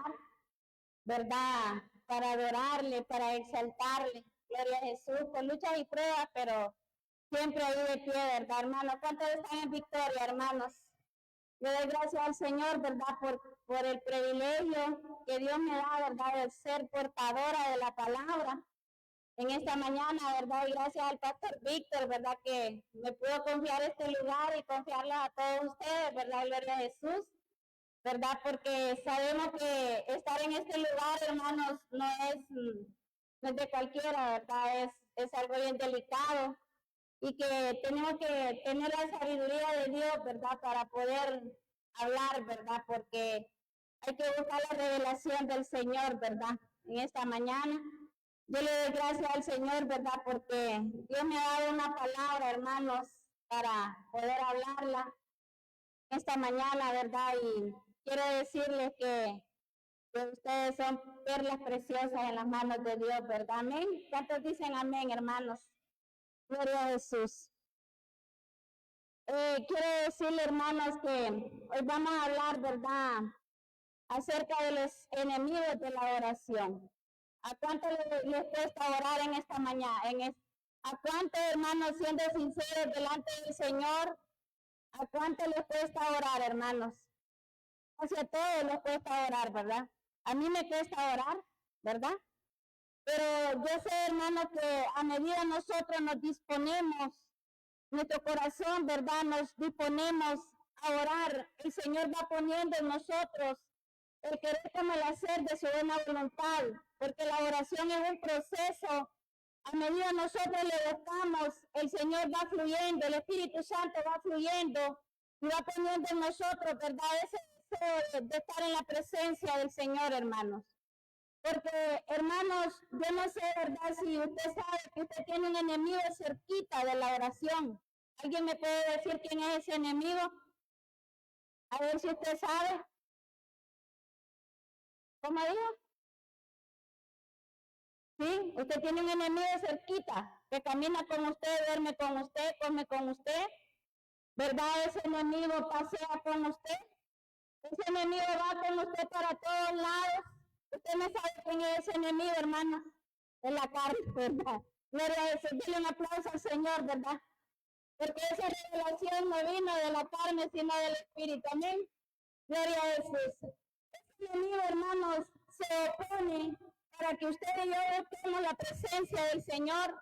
lugar, ¿verdad? Para adorarle, para exaltarle. Gloria a Jesús, con luchas y pruebas, pero siempre ahí de pie, ¿verdad, hermanos? ¿Cuántos están en victoria, hermanos? Le doy gracias al Señor, ¿verdad? Por el privilegio que Dios me da, ¿verdad? De ser portadora de la palabra en esta mañana, ¿verdad? Y gracias al pastor Víctor, ¿verdad? Que me pudo confiar este lugar y confiarlo a todos ustedes, ¿verdad? Gloria a Jesús, ¿verdad? Porque sabemos que estar en este lugar, hermanos, no es de cualquiera, ¿verdad? Es algo bien delicado y que tenemos que tener la sabiduría de Dios, ¿verdad? Para poder hablar, ¿verdad? Porque hay que buscar la revelación del Señor, ¿verdad? En esta mañana. Yo le doy gracias al Señor, ¿verdad? Porque Dios me ha dado una palabra, hermanos, para poder hablarla esta mañana, ¿verdad? Y quiero decirles que ustedes son perlas preciosas en las manos de Dios, ¿verdad? Amén. ¿Cuántos dicen amén, hermanos? Gloria a Jesús. Quiero decirle, hermanos, que hoy vamos a hablar, ¿verdad?, acerca de los enemigos de la oración. ¿A cuánto les cuesta orar en esta mañana? ¿A cuánto, hermanos, siendo sinceros delante del Señor, a cuánto les cuesta orar, hermanos? Hacia todos les cuesta orar, ¿verdad? A mí me cuesta orar, ¿verdad? Pero yo sé, hermanos, que a medida nosotros nos disponemos, nuestro corazón, ¿verdad? Nos disponemos a orar. El Señor va poniendo en nosotros el querer como el hacer de su buena voluntad, porque la oración es un proceso. A medida nosotros le buscamos, el Señor va fluyendo, el Espíritu Santo va fluyendo y va poniendo en nosotros, ¿verdad? Ese deseo de estar en la presencia del Señor, hermanos. Porque, hermanos, yo no sé, ¿verdad? Si usted sabe que usted tiene un enemigo cerquita de la oración. ¿Alguien me puede decir quién es ese enemigo? A ver si usted sabe. ¿Cómo dijo? Sí, usted tiene un enemigo cerquita, que camina con usted, duerme con usted, come con usted. ¿Verdad? Ese enemigo pasea con usted. Ese enemigo va con usted para todos lados. Usted no sabe quién es ese enemigo, hermano. En la carne, ¿verdad? Gloria a Jesús. Dile un aplauso al Señor, ¿verdad? Porque esa revelación no vino de la carne, sino del Espíritu. Amén. Gloria a Jesús. Ese enemigo, hermanos, se opone para que usted y yo busquemos la presencia del Señor.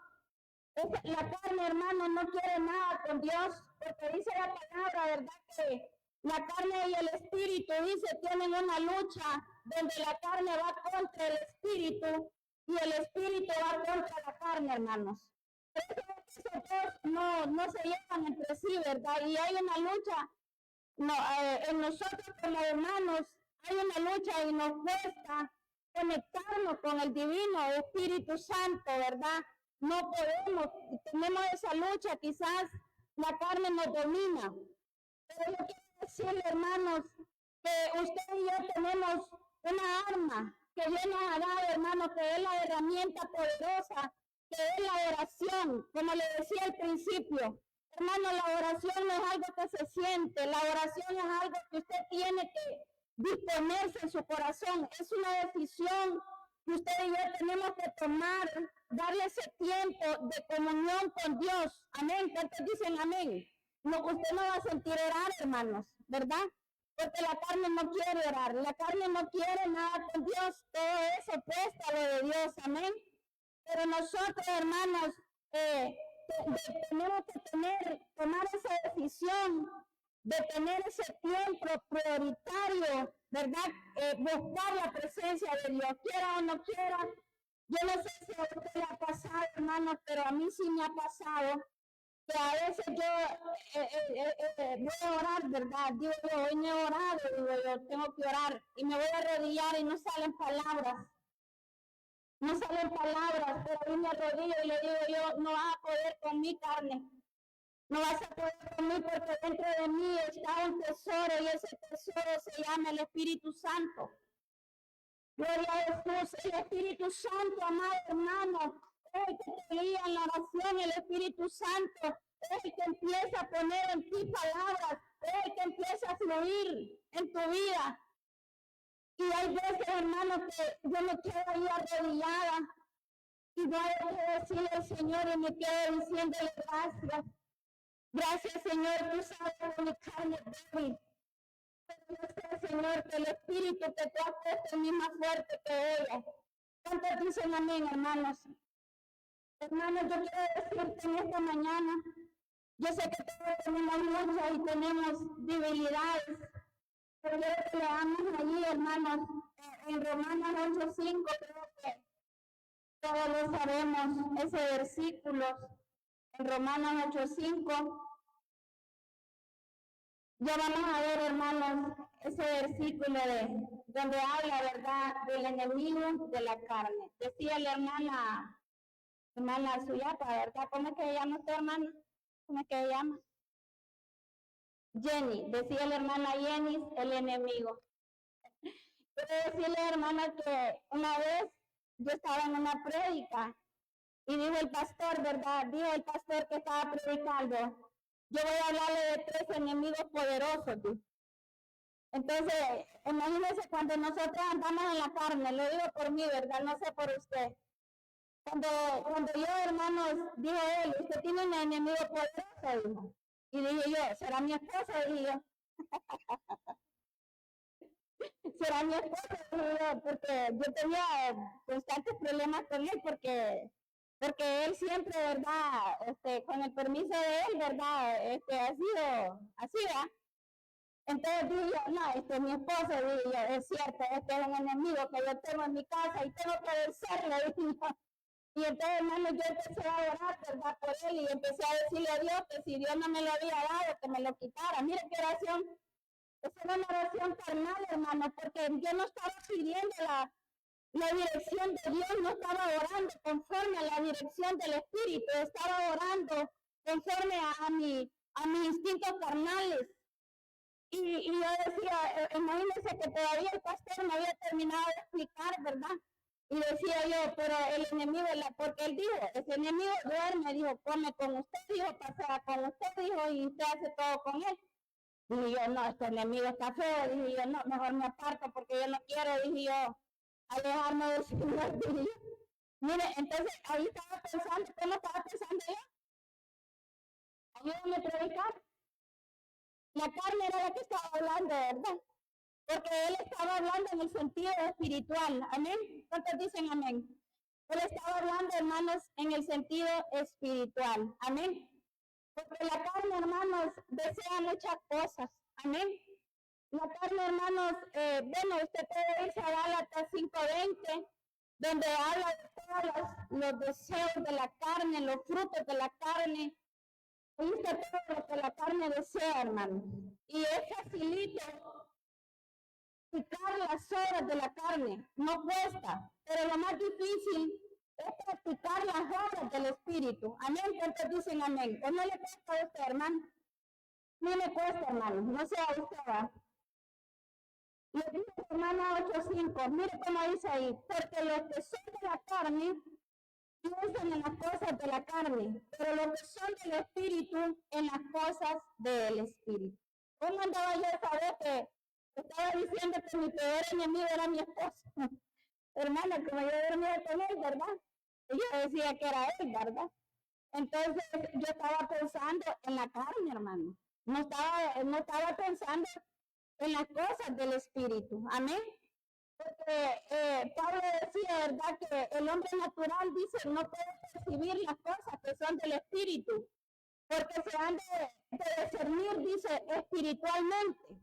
La carne, hermano, no quiere nada con Dios, porque dice la palabra, ¿verdad? Que la carne y el espíritu, dice, tienen una lucha donde la carne va contra el espíritu y el espíritu va contra la carne, hermanos. Esos dos no se llevan entre sí, ¿verdad? Y hay una lucha en nosotros como hermanos, hay una lucha y nos cuesta conectarnos con el divino Espíritu Santo, ¿verdad? No podemos, tenemos esa lucha, quizás la carne nos domina. Pero yo quiero decirle, hermanos, que usted y yo tenemos una arma que Dios nos ha dado, hermanos, que es la herramienta poderosa, que es la oración, como le decía al principio. Hermano, la oración no es algo que se siente, la oración es algo que usted tiene que disponerse en su corazón, es una decisión que usted y yo tenemos que tomar, darle ese tiempo de comunión con Dios. Amén. ¿Cuántos dicen amén? No, usted no va a sentir orar, hermanos, ¿verdad? Porque la carne no quiere orar, la carne no quiere nada con Dios, todo eso opuesto a lo de Dios, amén. Pero nosotros, hermanos, tenemos que tomar esa decisión de tener ese tiempo prioritario, ¿verdad? Buscar la presencia de Dios, quiera o no quiera. Yo no sé si a usted le ha pasado, hermanos, pero a mí sí me ha pasado que a veces yo voy a orar, ¿verdad? Digo yo, hoy no he orado, digo yo, tengo que orar y me voy a arrodillar y no salen palabras. No salen palabras, pero ahí me arrodillo y le digo yo, no vas a poder con mi carne. No vas a poder con mí porque dentro de mí está un tesoro y ese tesoro se llama el Espíritu Santo. Gloria a Jesús, el Espíritu Santo, amado hermano, es el que te guía en la oración, el Espíritu Santo es el que empieza a poner en ti palabras, es el que empieza a fluir en tu vida. Y hay veces, hermano, que yo me quedo ahí arrodillada y voy a decirle al Señor y me quedo diciéndole gracias. Gracias, Señor, tú sabes que mi carne es débil. Pero yo sé, Señor, que el Espíritu que tú has puesto en mí más fuerte que ella. ¿Cuántos dicen amén, hermanos? Hermanos, yo quiero decirte en esta mañana, yo sé que todos tenemos luchas y tenemos debilidades, pero quiero que leamos allí, hermanos, en Romanos 8:5, creo que todos lo sabemos, ese versículo, en Romanos 8:5. Ya vamos a ver, hermanos, ese versículo donde habla, ¿verdad?, del enemigo de la carne. Decía la hermana Suyapa, ¿verdad? ¿Cómo es que se llama usted, hermana? ¿Cómo es que se llama? Jenny. Decía la hermana Jenny, el enemigo. Quiero decirle, hermana, que una vez yo estaba en una prédica y dijo el pastor, ¿verdad? Dijo el pastor que estaba predicando, yo voy a hablarle de 3 enemigos poderosos. Entonces, imagínense cuando nosotros andamos en la carne, lo digo por mí, ¿verdad? No sé por usted. Cuando yo, hermanos, dijo él, usted tiene un enemigo poderoso, dijo. Y dije yo, ¿será mi esposa? Dije yo. ¿Será mi esposa? Dije yo, porque yo tenía constantes problemas con él, porque él siempre, ¿verdad? Con el permiso de él, ¿verdad? Ha sido así, ¿verdad? Entonces dije yo, no, es mi esposa, dije yo, es cierto, es un enemigo que yo tengo en mi casa y tengo que vencerlo, dije yo. Y entonces, hermano, yo empecé a orar, ¿verdad?, por él y empecé a decirle a Dios que si Dios no me lo había dado, que me lo quitara. Mire qué oración, esa era una oración carnal, hermano, porque yo no estaba pidiendo la dirección de Dios, no estaba orando conforme a la dirección del Espíritu, estaba orando conforme a mis instintos carnales. Y yo decía, imagínense que todavía el pastor no había terminado de explicar, ¿verdad? Y decía yo, pero el enemigo, porque él dijo, ese enemigo duerme, dijo, come con usted, dijo, pasea con usted, dijo, y usted hace todo con él. Dije yo, no, este enemigo está feo, dije yo, no, mejor me aparto porque yo no quiero, dije yo, alejarme del Señor, dije yo. Mire, entonces ahí estaba pensando, ¿cómo estaba pensando yo? Ayúdame a predicar. La carne era la que estaba hablando, ¿verdad? Porque él estaba hablando en el sentido espiritual. Amén. ¿Cuántos dicen amén? Él estaba hablando, hermanos, en el sentido espiritual. Amén. Porque la carne, hermanos, desea muchas cosas. Amén. La carne, hermanos, bueno, usted puede irse a Gálatas 5:20, donde habla de todos los deseos de la carne, los frutos de la carne. Ahí está todo lo que la carne desea, hermanos. Y es facilito practicar las obras de la carne, no cuesta, pero lo más difícil es practicar las obras del Espíritu. Amén, ¿cuántos dicen amén? ¿O no le cuesta a usted, hermano? No me cuesta, hermano, no sea usted, va. Le dice Romanos 8:5, mire cómo dice ahí, porque los que son de la carne piensan en las cosas de la carne, pero los que son del Espíritu en las cosas del Espíritu. ¿Cómo andaba yo esa vez que estaba diciendo que mi peor enemigo era mi esposo? Hermana, como yo dormía con él, ¿verdad? Y yo decía que era él, ¿verdad? Entonces yo estaba pensando en la carne, hermano. No estaba pensando en las cosas del Espíritu. Amén. Porque Pablo decía, ¿verdad?, que el hombre natural, dice, no puede percibir las cosas que son del Espíritu, porque se han de discernir, dice, espiritualmente.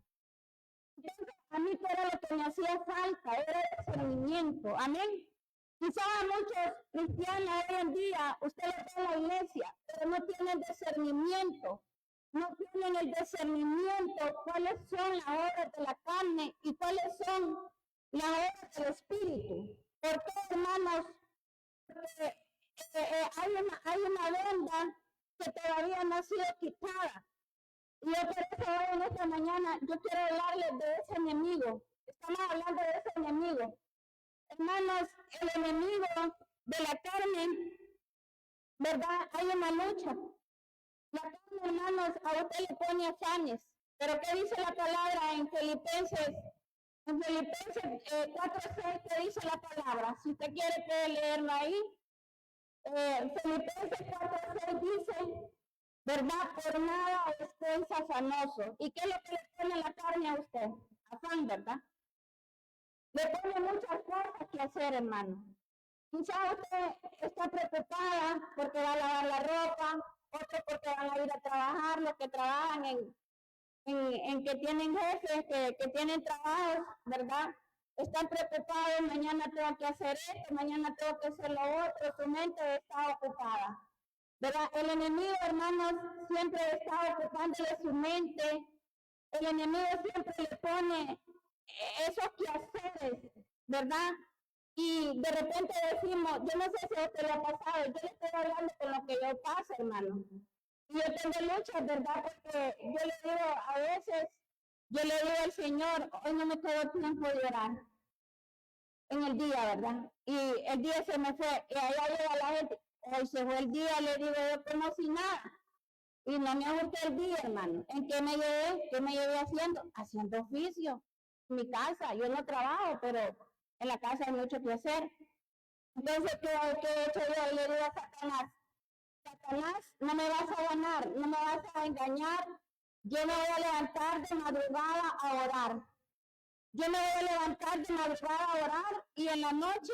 Entonces, a mí que era lo que me hacía falta, era el discernimiento. Amén. Quizás a muchos cristianos hoy en día, usted lo ve en la iglesia, pero no tienen discernimiento. No tienen el discernimiento cuáles son las obras de la carne y cuáles son las obras del Espíritu. Porque, hermanos, hay una venda que todavía no ha sido quitada. Y yo por eso hoy en esta mañana yo quiero hablarles de ese enemigo. Estamos hablando de ese enemigo. Hermanos, el enemigo de la carne, ¿verdad? Hay una lucha. La carne, hermanos, a usted le pone afanes. Pero ¿qué dice la palabra en Filipenses En Filipenses 4:6 que dice la palabra. Si usted quiere puede leerlo ahí. Filipenses 4:6 dice, ¿verdad? Por nada estéis afanosos. ¿Y qué es lo que le pone la carne a usted? Afán, ¿verdad? Le pone muchas cosas que hacer, hermano. Quizá usted está preocupada porque va a lavar la ropa, otros porque van a ir a trabajar, los que trabajan en que tienen jefes, que tienen trabajos, ¿verdad? Están preocupados, mañana tengo que hacer esto, mañana tengo que hacer lo otro, su mente está ocupada, ¿verdad? El enemigo, hermanos, siempre está ocupándole su mente, el enemigo siempre le pone esos quehaceres, ¿verdad? Y de repente decimos, yo no sé si a usted le ha pasado, yo le estoy hablando con lo que yo paso, hermano. Y yo tengo luchas, ¿verdad? Porque yo le digo a veces, yo le digo al Señor, hoy no me quedó tiempo de orar en el día, ¿verdad? Y el día se me fue, y allá llega la gente, hoy se fue el día, le digo yo como si nada. Y no me gustó el día, hermano. ¿En qué me llevé? ¿Qué me llevé haciendo? Haciendo oficio. En mi casa, yo no trabajo, pero en la casa hay mucho que hacer. Entonces, ¿qué he hecho yo? Le digo a Satanás, Satanás, no me vas a ganar, no me vas a engañar. Yo me voy a levantar de madrugada a orar. Yo me voy a levantar de madrugada a orar y en la noche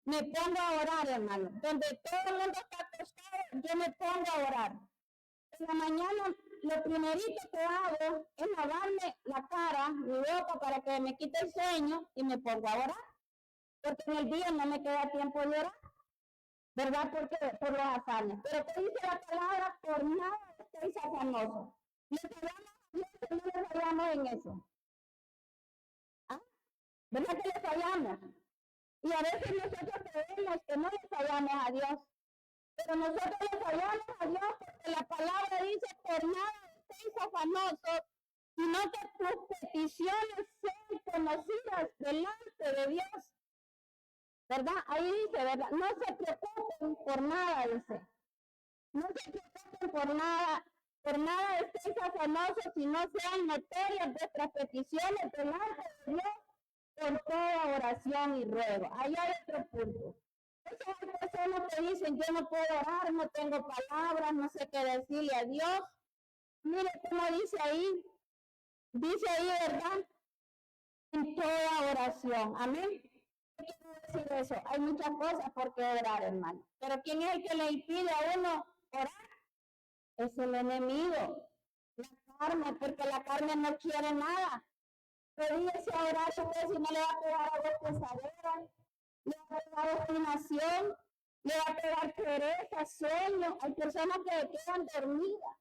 me pongo a orar, hermano. Donde todo el mundo está acostado, yo me pongo a orar. En la mañana, lo primerito que hago es lavarme la cara, mi boca, para que me quite el sueño y me pongo a orar. Porque en el día no me queda tiempo de orar, ¿verdad? Porque por los afanes. Pero ¿qué dice la palabra? Por nada estéis afanosos. ¿Le fallamos a Dios o no le fallamos en eso? ¿Ah? ¿Verdad que le fallamos? Y a veces nosotros creemos que no le fallamos a Dios. Pero nosotros le fallamos a Dios porque la palabra dice, por nada estéis afanosos, sino que tus peticiones sean conocidas delante de Dios. ¿Verdad? Ahí dice, ¿verdad? No se preocupen por nada, dice. No se preocupen por nada estéis afanosos, sino sean notorias vuestras peticiones delante de Dios con toda oración y ruego. Ahí hay otro punto. Esas personas que dicen, yo no puedo orar, no tengo palabras, no sé qué decirle a Dios. Mire cómo dice ahí, ¿verdad? En toda oración. Amén. ¿Qué quiere decir eso? Hay muchas cosas por qué orar, hermano. Pero ¿quién es el que le impide a uno orar? Es el enemigo. La carne, porque la carne no quiere nada. Pedíese a orar usted si no le va a pegar a pesadera, le va a pegar obstinación, le va a pegar pereza, sueño. Hay personas que quedan dormidas.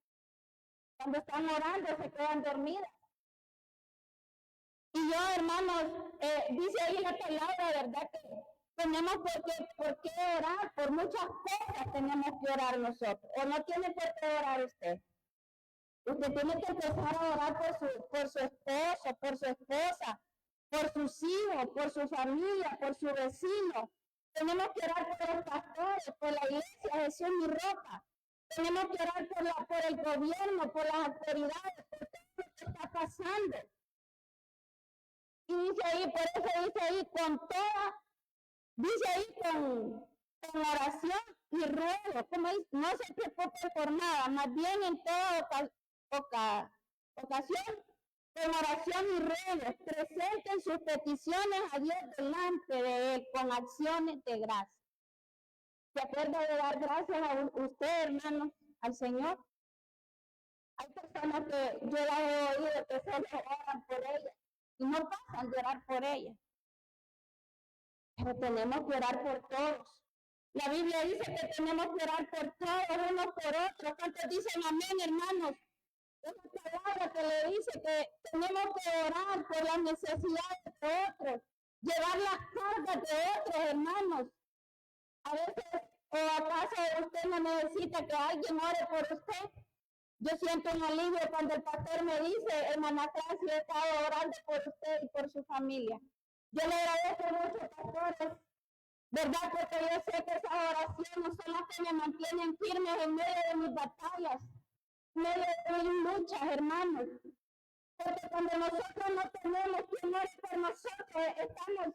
Cuando están orando se quedan dormidas. Y yo, hermanos, dice ahí la palabra, ¿verdad? Que tenemos por qué orar, por muchas cosas tenemos que orar nosotros. ¿O no tiene por qué orar usted? Usted tiene que empezar a orar por su esposo, por su esposa, por sus hijos, por su familia, por su vecino. Tenemos que orar por los pastores, por la iglesia Jesús mi roca. Tenemos que orar por el gobierno, por las autoridades, por todo lo que está pasando. Y dice ahí, por eso dice ahí, con oración y ruego. Como dice, no se preocupe por nada, más bien en toda ocasión, con oración y ruego, presenten sus peticiones a Dios delante de Él con acciones de gracia. ¿Se acuerda de dar gracias a usted, hermano, al Señor? Hay personas que yo las he oído que solo oran por ellas y no pasan de orar por ellas. Pero tenemos que orar por todos. La Biblia dice que tenemos que orar por todos, unos por otros. ¿Cuántos dicen amén, hermanos? Esa palabra que le dice que tenemos que orar por las necesidades de otros, llevar las cargas de otros, hermanos. A veces, ¿o acaso usted no necesita que alguien ore por usted? Yo siento un alivio cuando el pastor me dice, hermana Clancy, he estado orando por usted y por su familia. Yo le agradezco mucho, pastores, ¿verdad? Porque yo sé que esas oraciones son las que me mantienen firmes en medio de mis batallas, en medio de mis luchas, hermanos. Porque cuando nosotros no tenemos quien ore por nosotros, estamos,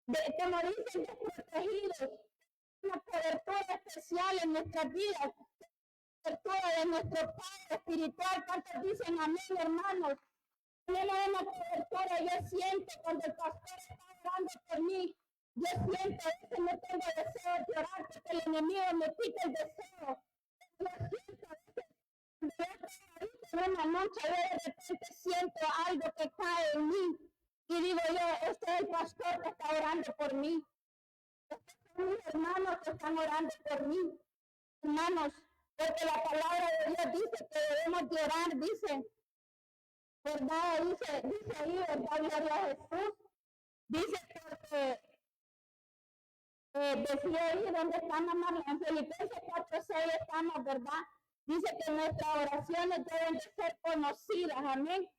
como dicen, desprotegidos. Una cobertura especial en nuestras vidas, cobertura de nuestro Padre espiritual. ¿Cuántos dicen amén, hermanos? Tenemos una cobertura. Yo siento cuando el pastor está orando por mí, yo siento, a veces no tengo deseo de orar porque el enemigo me quita el deseo. Yo siento, a veces, en una noche yo de repente siento algo que cae en mí y digo yo, este es el pastor que está orando por mí. Estos son mis hermanos que están orando por mí. Hermanos, porque la palabra de Dios dice que debemos de orar, dice, ¿verdad? Dice ahí, ¿verdad? Gloria a Jesús. Dice que decía ahí donde estamos, en Filipenses 4:6 estamos, ¿verdad? Dice que nuestras oraciones deben de ser conocidas, amén,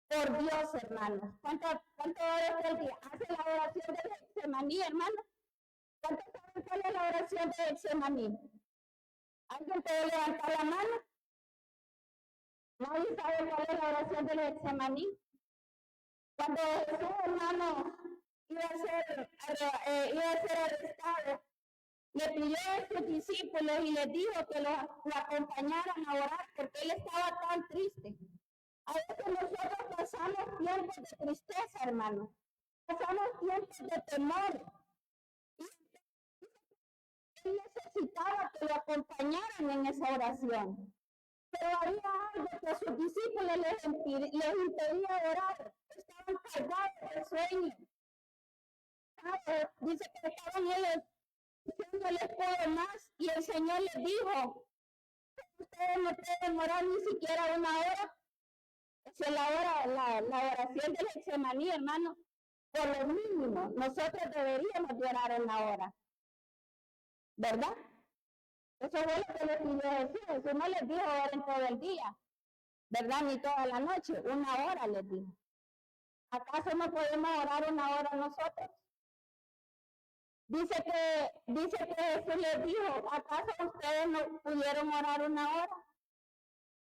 por Dios, hermanos. ¿Cuánto horas al día? ¿Hace la oración de Getsemaní, hermanos? ¿Cuántos saben cuál es la oración de Getsemaní? ¿Alguien puede levantar la mano? ¿Nadie sabe cuál es la oración de Getsemaní? Cuando Jesús, hermano, iba a ser arrestado, le pidió a sus discípulos y les dijo que lo acompañaran a orar porque él estaba tan triste. A veces nosotros pasamos tiempos de tristeza, hermano. Pasamos tiempos de temor. Y él necesitaba que lo acompañaran en esa oración. Pero había algo que a sus discípulos les impedía orar. Estaban cargados de sueño. Dice que estaban ellos diciéndoles puedo más y el Señor les dijo, ustedes no pueden orar ni siquiera una hora. Esa es la oración del Getsemaní, hermano. Por lo mínimo, nosotros deberíamos de orar una hora. ¿Verdad? Eso fue lo que les pidió Jesús. Jesús no les dijo oren todo el día, ¿verdad? Ni toda la noche, una hora les dijo. ¿Acaso no podemos orar una hora nosotros? Dice que Jesús les dijo, ¿acaso ustedes no pudieron orar una hora?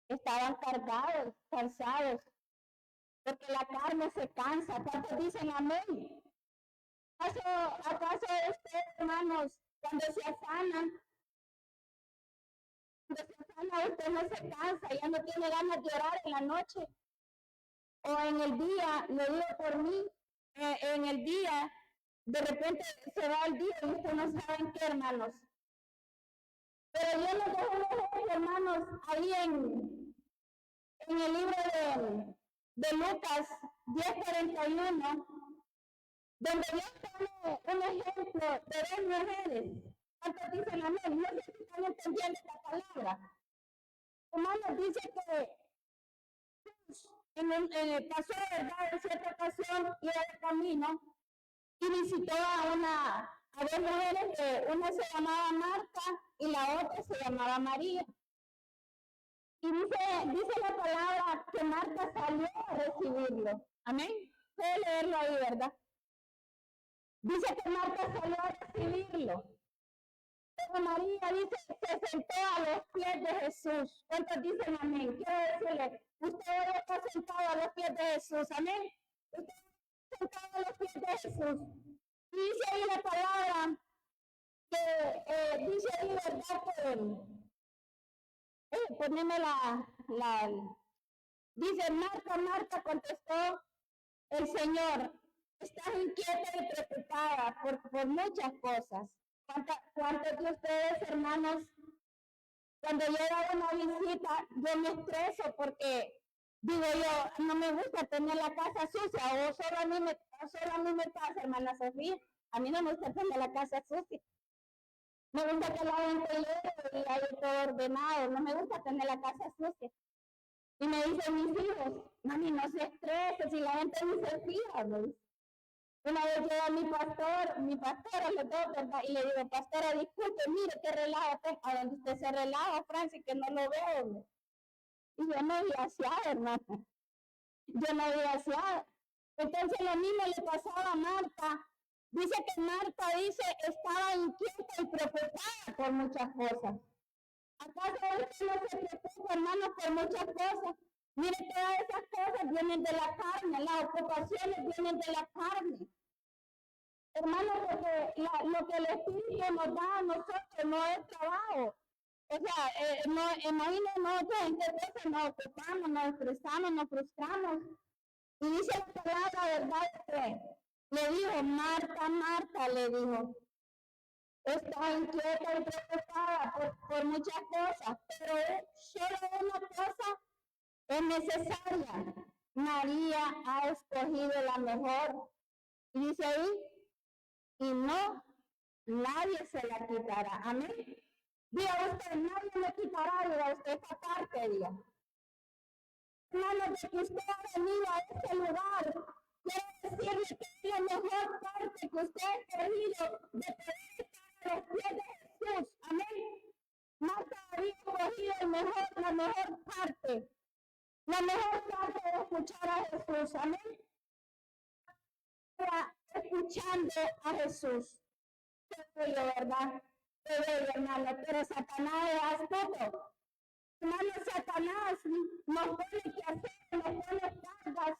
Estaban cargados, cansados, porque la carne se cansa. ¿Cuántos dicen amén? ¿Acaso ustedes, hermanos, cuando se afanan, usted no se cansa, ya no tiene ganas de orar en la noche? O en el día, lo digo por mí, en el día, de repente se va el día y usted no sabe en qué, hermanos. Pero yo les dejo un ejemplo, hermanos, ahí en el libro de Lucas 10:41, donde Dios pone un ejemplo de dos mujeres. ¿Cuántos dicen amén? No sé si están entendiendo esta palabra. Hermanos, dice que pasó, ¿verdad? En cierta ocasión iba de camino y visitó a dos mujeres, que una se llamaba Marta y la otra se llamaba María. Y dice la palabra que Marta salió a recibirlo. Amén. Puede leerlo ahí, ¿verdad? Dice que Marta salió a recibirlo. Pero María dice se sentó a los pies de Jesús. ¿Cuántos dicen amén? Quiero decirle, usted ahora está sentado a los pies de Jesús. Amén. Usted está sentado a los pies de Jesús. Y dice ahí la palabra que dice ahí, ¿verdad? Poneme dice Marta, Marta, contestó el Señor, estás inquieta y preocupada por muchas cosas. ¿Cuántos de ustedes, hermanos, cuando llega una visita, yo me estreso porque digo yo, no me gusta tener la casa sucia, o solo a mí me pasa, hermana Sofía, a mí no me gusta tener la casa sucia. Me gusta que la gente llegue y haya todo ordenado, no me gusta tener la casa sucia. Y me dicen mis hijos, mami, no se estrese, si la gente ni se fija, ¿no? Una vez llega mi pastora, los dos, ¿verdad? Y le digo, pastora, disculpe, mire qué relajo tengo. A donde usted se relaja, Francis, que no lo veo, ¿no? Y yo no desgraciada, hermano. Yo no desgraciada. Entonces lo mismo le pasaba a Marta. Dice que Marta estaba inquieta y preocupada por muchas cosas. ¿Acaso usted no se preocupa, hermano, por muchas cosas? Mire, todas esas cosas vienen de la carne, las ocupaciones vienen de la carne. Hermano, porque lo que el Espíritu nos da a nosotros no es trabajo. O sea, imagínense, en qué cosas nos ocupamos, nos estresamos, nos frustramos. Y dice la palabra, ¿verdad? Que le dijo, Marta, Marta, le dijo, está inquieta y preocupada por muchas cosas, pero solo una cosa es necesaria. María ha escogido la mejor. Y dice ahí, y no, nadie se la quitará. Amén. Diga usted, nadie me quitará, diga usted esta parte, diga. Hermanos, de que usted ha venido a este lugar, quiero decirle que es la mejor parte que usted ha escogido de poder estar a los pies de Jesús. Amén. Marta había escogido la mejor parte. La mejor parte de escuchar a Jesús. Amén. Escuchando a Jesús. Qué bello, ¿verdad? Qué bello, hermano. Pero Satanás es astuto. Hermano, Satanás nos pone que hacer, nos pone cargas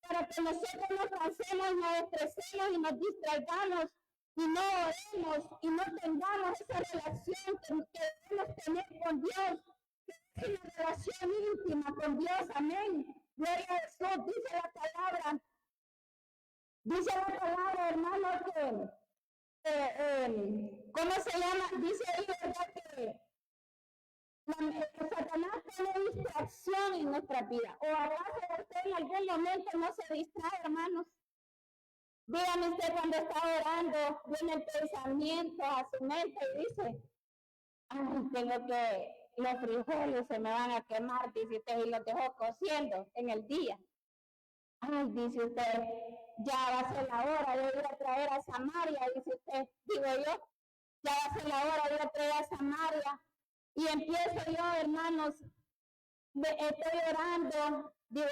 para que nosotros nos cansemos, nos estresemos y nos distraigamos y no oremos y no tengamos esa relación que debemos tener con Dios. Es una relación íntima con Dios. Amén. Gloria a Jesús. Dice la palabra, hermano, ¿cómo se llama? Dice ahí, ¿verdad? Que Satanás pone distracción en nuestra vida. O acaso usted en algún momento no se distrae, hermanos. Dígame usted cuando está orando, viene el pensamiento a su mente y dice, ay, los frijoles se me van a quemar, dice usted, y los dejó cociendo en el día. Ay, dice usted, ya va a ser la hora de ir a traer a Samaria, dice usted, digo yo, ya va a ser la hora de ir a traer a Samaria. Y empiezo yo, hermanos, estoy orando, digo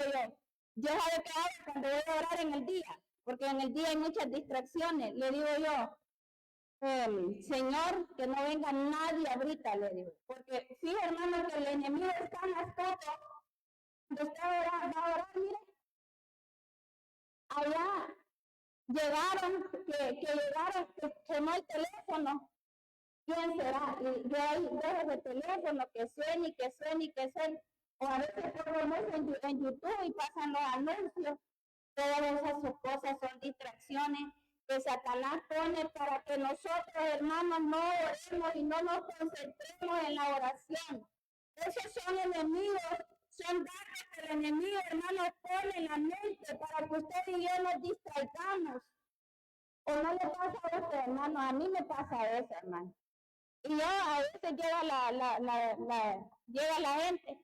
yo sabe qué hago cuando voy a orar en el día, porque en el día hay muchas distracciones, le digo yo, Señor, que no venga nadie ahorita, le digo, porque sí, hermano, que el enemigo está en las cosas, cuando usted va a orar, mire, allá llegaron, que quemó el teléfono. ¿Quién será? Y yo ahí dejo el teléfono que suene y que suene y que suene. O a veces pongo en YouTube y pasan los anuncios. Todas esas cosas son distracciones que Satanás pone para que nosotros, hermanos, no oremos y no nos concentremos en la oración. Esos son enemigos, son datos que el enemigo, hermanos, pone en la mente para que usted y yo nos distraigamos. ¿O no le pasa a usted, hermano? A mí me pasa eso, hermano. Y yo a veces llega la gente.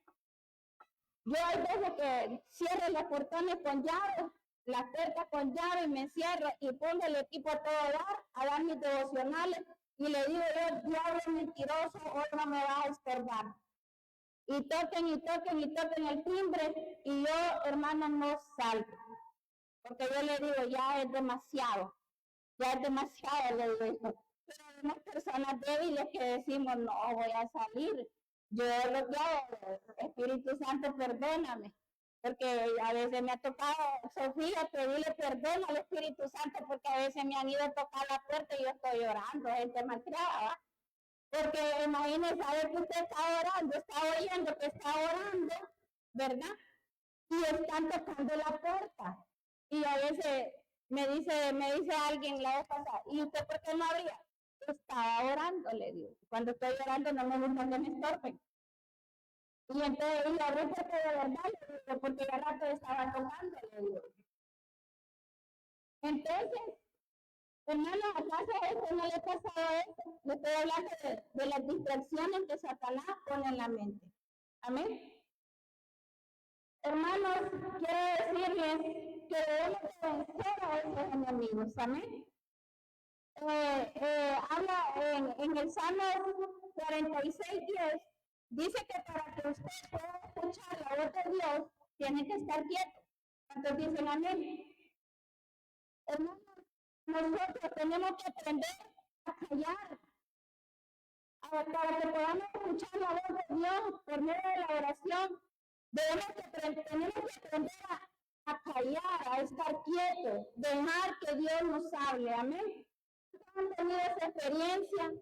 Yo hay veces que cierro los portones con llave, las puertas con llave y me encierro y pongo el equipo a todo dar, a dar mis devocionales y le digo yo, diablo mentiroso, hoy no me vas a estorbar. Y toquen el timbre y yo, hermano, no salgo. Porque yo le digo, ya es demasiado, le digo. Pero hay unas personas débiles que decimos, no voy a salir. Yo lo que hago, Espíritu Santo, perdóname. Porque a veces me ha tocado, Sofía, pedirle perdón al Espíritu Santo porque a veces me han ido a tocar la puerta y yo estoy orando, gente malcriada. Porque imagínense, sabe que usted está orando, está oyendo que está orando, ¿verdad? Y están tocando la puerta. Y a veces me dice alguien la vez pasada, ¿y usted por qué no abría? Estaba orando, le digo. Cuando estoy orando no me gusta que me estorben. Y entonces le abrí porque de verdad, le digo, porque ya rato estaba tocando, le digo. Entonces, hermano, ¿acaso esto no le ha pasado a esto? Le estoy hablando de las distracciones que Satanás pone en la mente. Amén. Hermanos, quiero decirles que debemos vencer a esos enemigos. Amén. Habla en el Salmo 46:10, dice que para que usted pueda escuchar la voz de Dios, tiene que estar quieto. ¿Cuántos dicen amén? Hermanos, nosotros tenemos que aprender a callar, para que podamos escuchar la voz de Dios por medio de la oración. Tenemos que aprender a callar, a estar quietos, dejar que Dios nos hable. Amén. ¿Han tenido esa experiencia?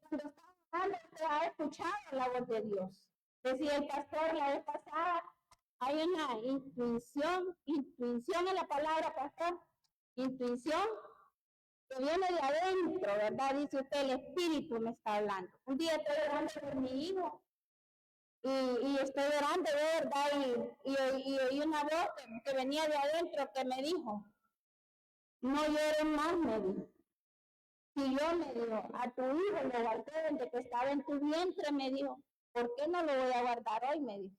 Cuando está hablando, usted ha escuchado la voz de Dios. Decía el pastor la vez pasada, hay una intuición en la palabra, pastor, intuición que viene de adentro, ¿verdad? Dice usted, el Espíritu me está hablando. Un día estoy orando por mi hijo y estoy orando, ¿verdad? Y oí una voz que venía de adentro que me dijo, no llores más, me dijo. Y yo me dijo, a tu hijo lo guardé desde que estaba en tu vientre, me dijo, ¿por qué no lo voy a guardar hoy? Me dijo.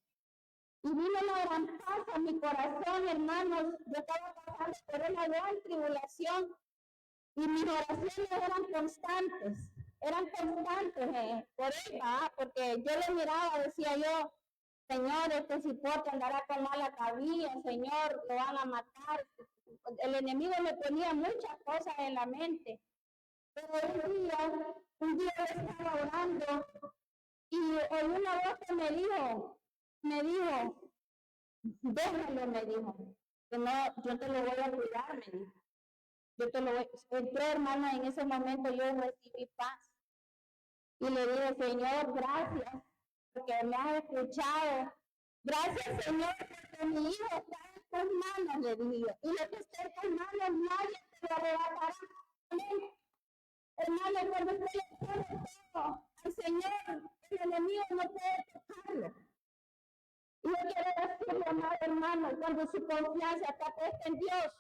Y vino una gran paz a mi corazón, hermanos. Yo estaba pasando por una gran tribulación y mis oraciones eran constantes por él, porque yo lo miraba, decía yo, Señor, este cipote andará con mala cabilla, Señor, lo van a matar. El enemigo me ponía muchas cosas en la mente. Pero un día yo estaba orando y oí una voz que me dijo, déjalo, me dijo, que no, yo te lo voy a cuidar, me dijo. Yo te lo voy, entré, hermana, en ese momento yo recibí paz. Y le dije, Señor, gracias, porque me has escuchado. Gracias, Señor, porque mi hijo está en tus manos, le dije. Y lo que está en tus manos, nadie te lo arrebatará. Hermano, cuando usted le pone todo al Señor, el enemigo no puede tocarlo. Y yo quiero decirle, amado hermano, cuando su confianza está puesta en Dios,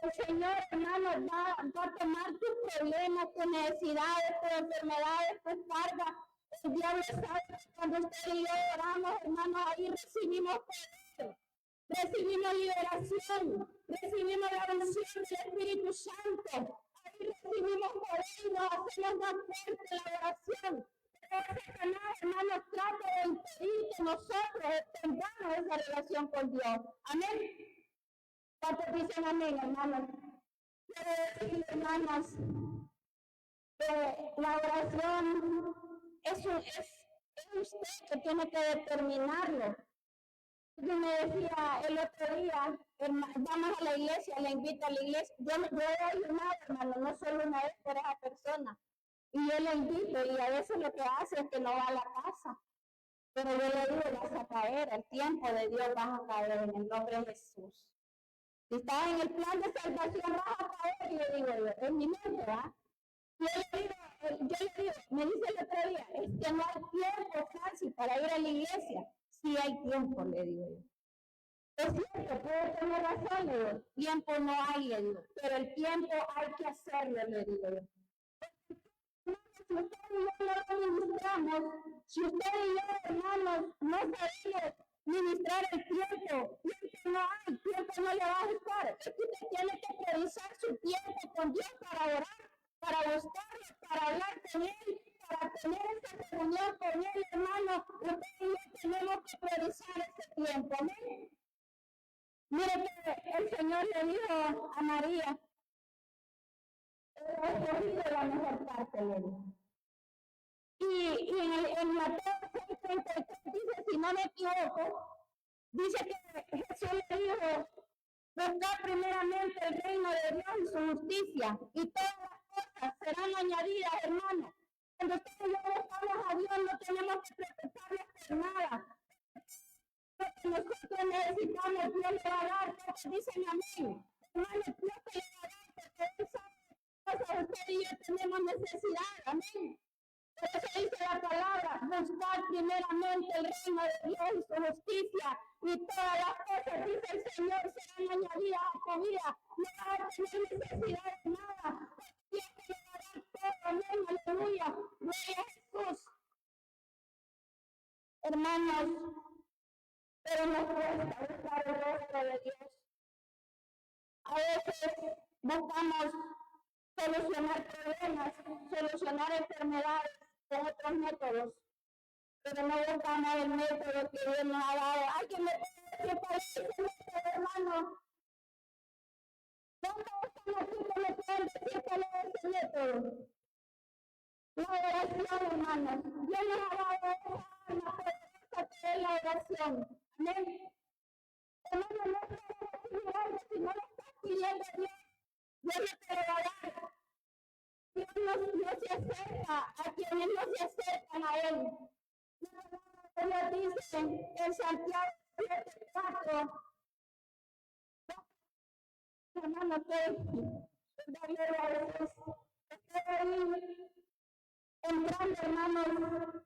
el Señor, hermano, va a tomar tus problemas, tus necesidades, tus enfermedades, tus cargas. El diablo sabe que cuando usted y yo oramos, hermanos, ahí recibimos poder, recibimos liberación, recibimos la unción del Espíritu Santo. Ahí recibimos poder y nos hacemos más fuerte la oración. Pero Satanás, hermanos, trata de impedir que nosotros tengamos esa relación con Dios. Amén. ¿Cuántos dicen amén, hermanos? Quiero decir, hermanos, que la oración es usted que tiene que determinarlo. Yo me decía el otro día, vamos a la iglesia, le invito a la iglesia. Yo he ayunado, hermano, no solo una vez por esa persona. Y yo le invito, y a veces lo que hace es que no va a la casa. Pero yo le digo, vas a caer, el tiempo de Dios vas a caer en el nombre de Jesús. Si estás en el plan de salvación, vas a caer, le digo yo, en mi mente, ¿va? Yo le digo, me dice el otro día, es que no hay tiempo fácil para ir a la iglesia. Sí hay tiempo, le digo yo. Es cierto, puedo tener razón, le digo, tiempo no hay, le digo, pero el tiempo hay que hacerlo, le digo yo. Si usted y yo no lo ministramos, si usted y yo, hermanos, no sabemos ministrar el tiempo no hay, tiempo no le va a estar. Es que usted tiene que priorizar su tiempo con Dios para orar, para buscarlo, para hablar con Él, para tener esa comunión con Él, hermano. Usted y yo tenemos que priorizar ese tiempo. ¿Amén? Mire que el Señor le dijo a María, he escogido la mejor parte, le dijo. Y en Mateo 6:33 dice, si no me equivoco, dice que Jesús le dijo, buscar primeramente el reino de Dios y su justicia, y todas las cosas serán añadidas, hermano. Cuando usted y yo buscamos a Dios, no tenemos que preocuparnos por nada. Lo que nosotros necesitamos, Dios le va a dar, todos dicen amén. Hermano, Dios te le va a dar, porque Él sabe cosas, usted y yo tenemos necesidad, amén. Por eso dice la palabra, buscar primeramente el reino de Dios y su justicia, y todas las cosas, dice el Señor, serán añadidas a tu vida. No vas a tener necesidad de nada. Dios te va a dar todo, amén, aleluya. Gloria a Jesús. Hermanos, pero nos cuesta buscar el rostro de Dios. A veces buscamos solucionar problemas, solucionar enfermedades con otros métodos, pero no buscamos el método que Dios nos ha dado. ¿Alguien me puede decir cuál es ese método, hermano? ¿Dónde están aquí que me pueden decir cuál es ese método? La oración, hermanos. Dios nos ha dado esa arma poderosa que es la oración. Amén. Hermano, no puedes recibir algo si no lo estás pidiendo a Dios. Dios no te lo va a dar. Dios no se acerca a quienes no se acercan a Él. La palabra de Dios dice en Santiago 7:4, hermano, que darle a veces estoy ahí entrando, hermanos.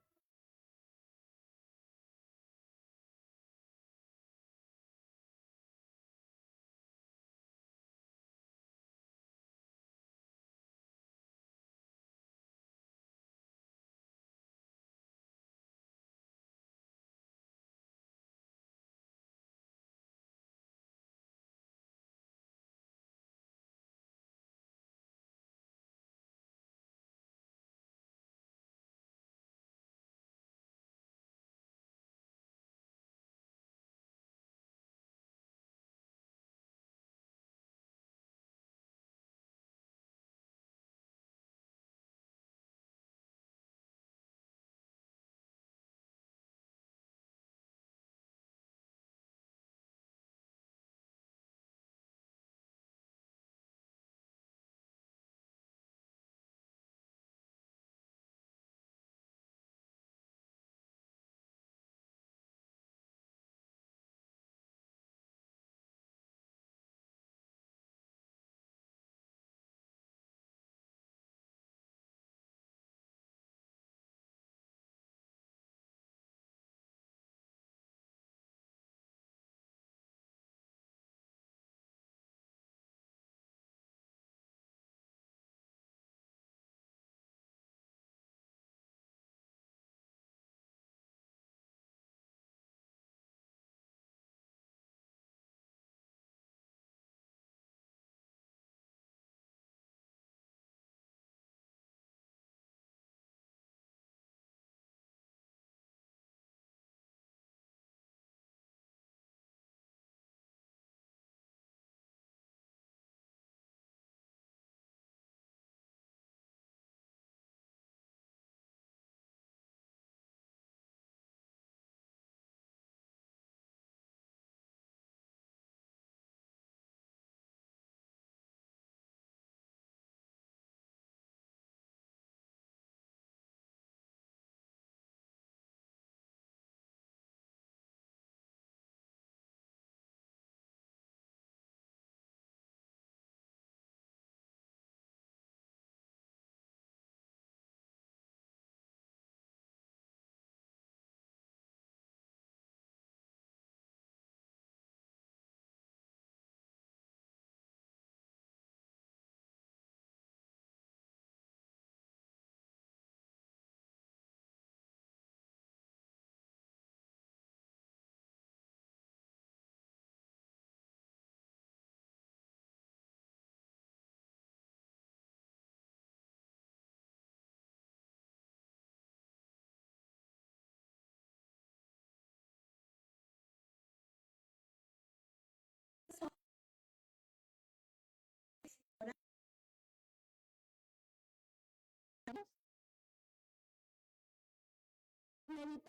Meditando,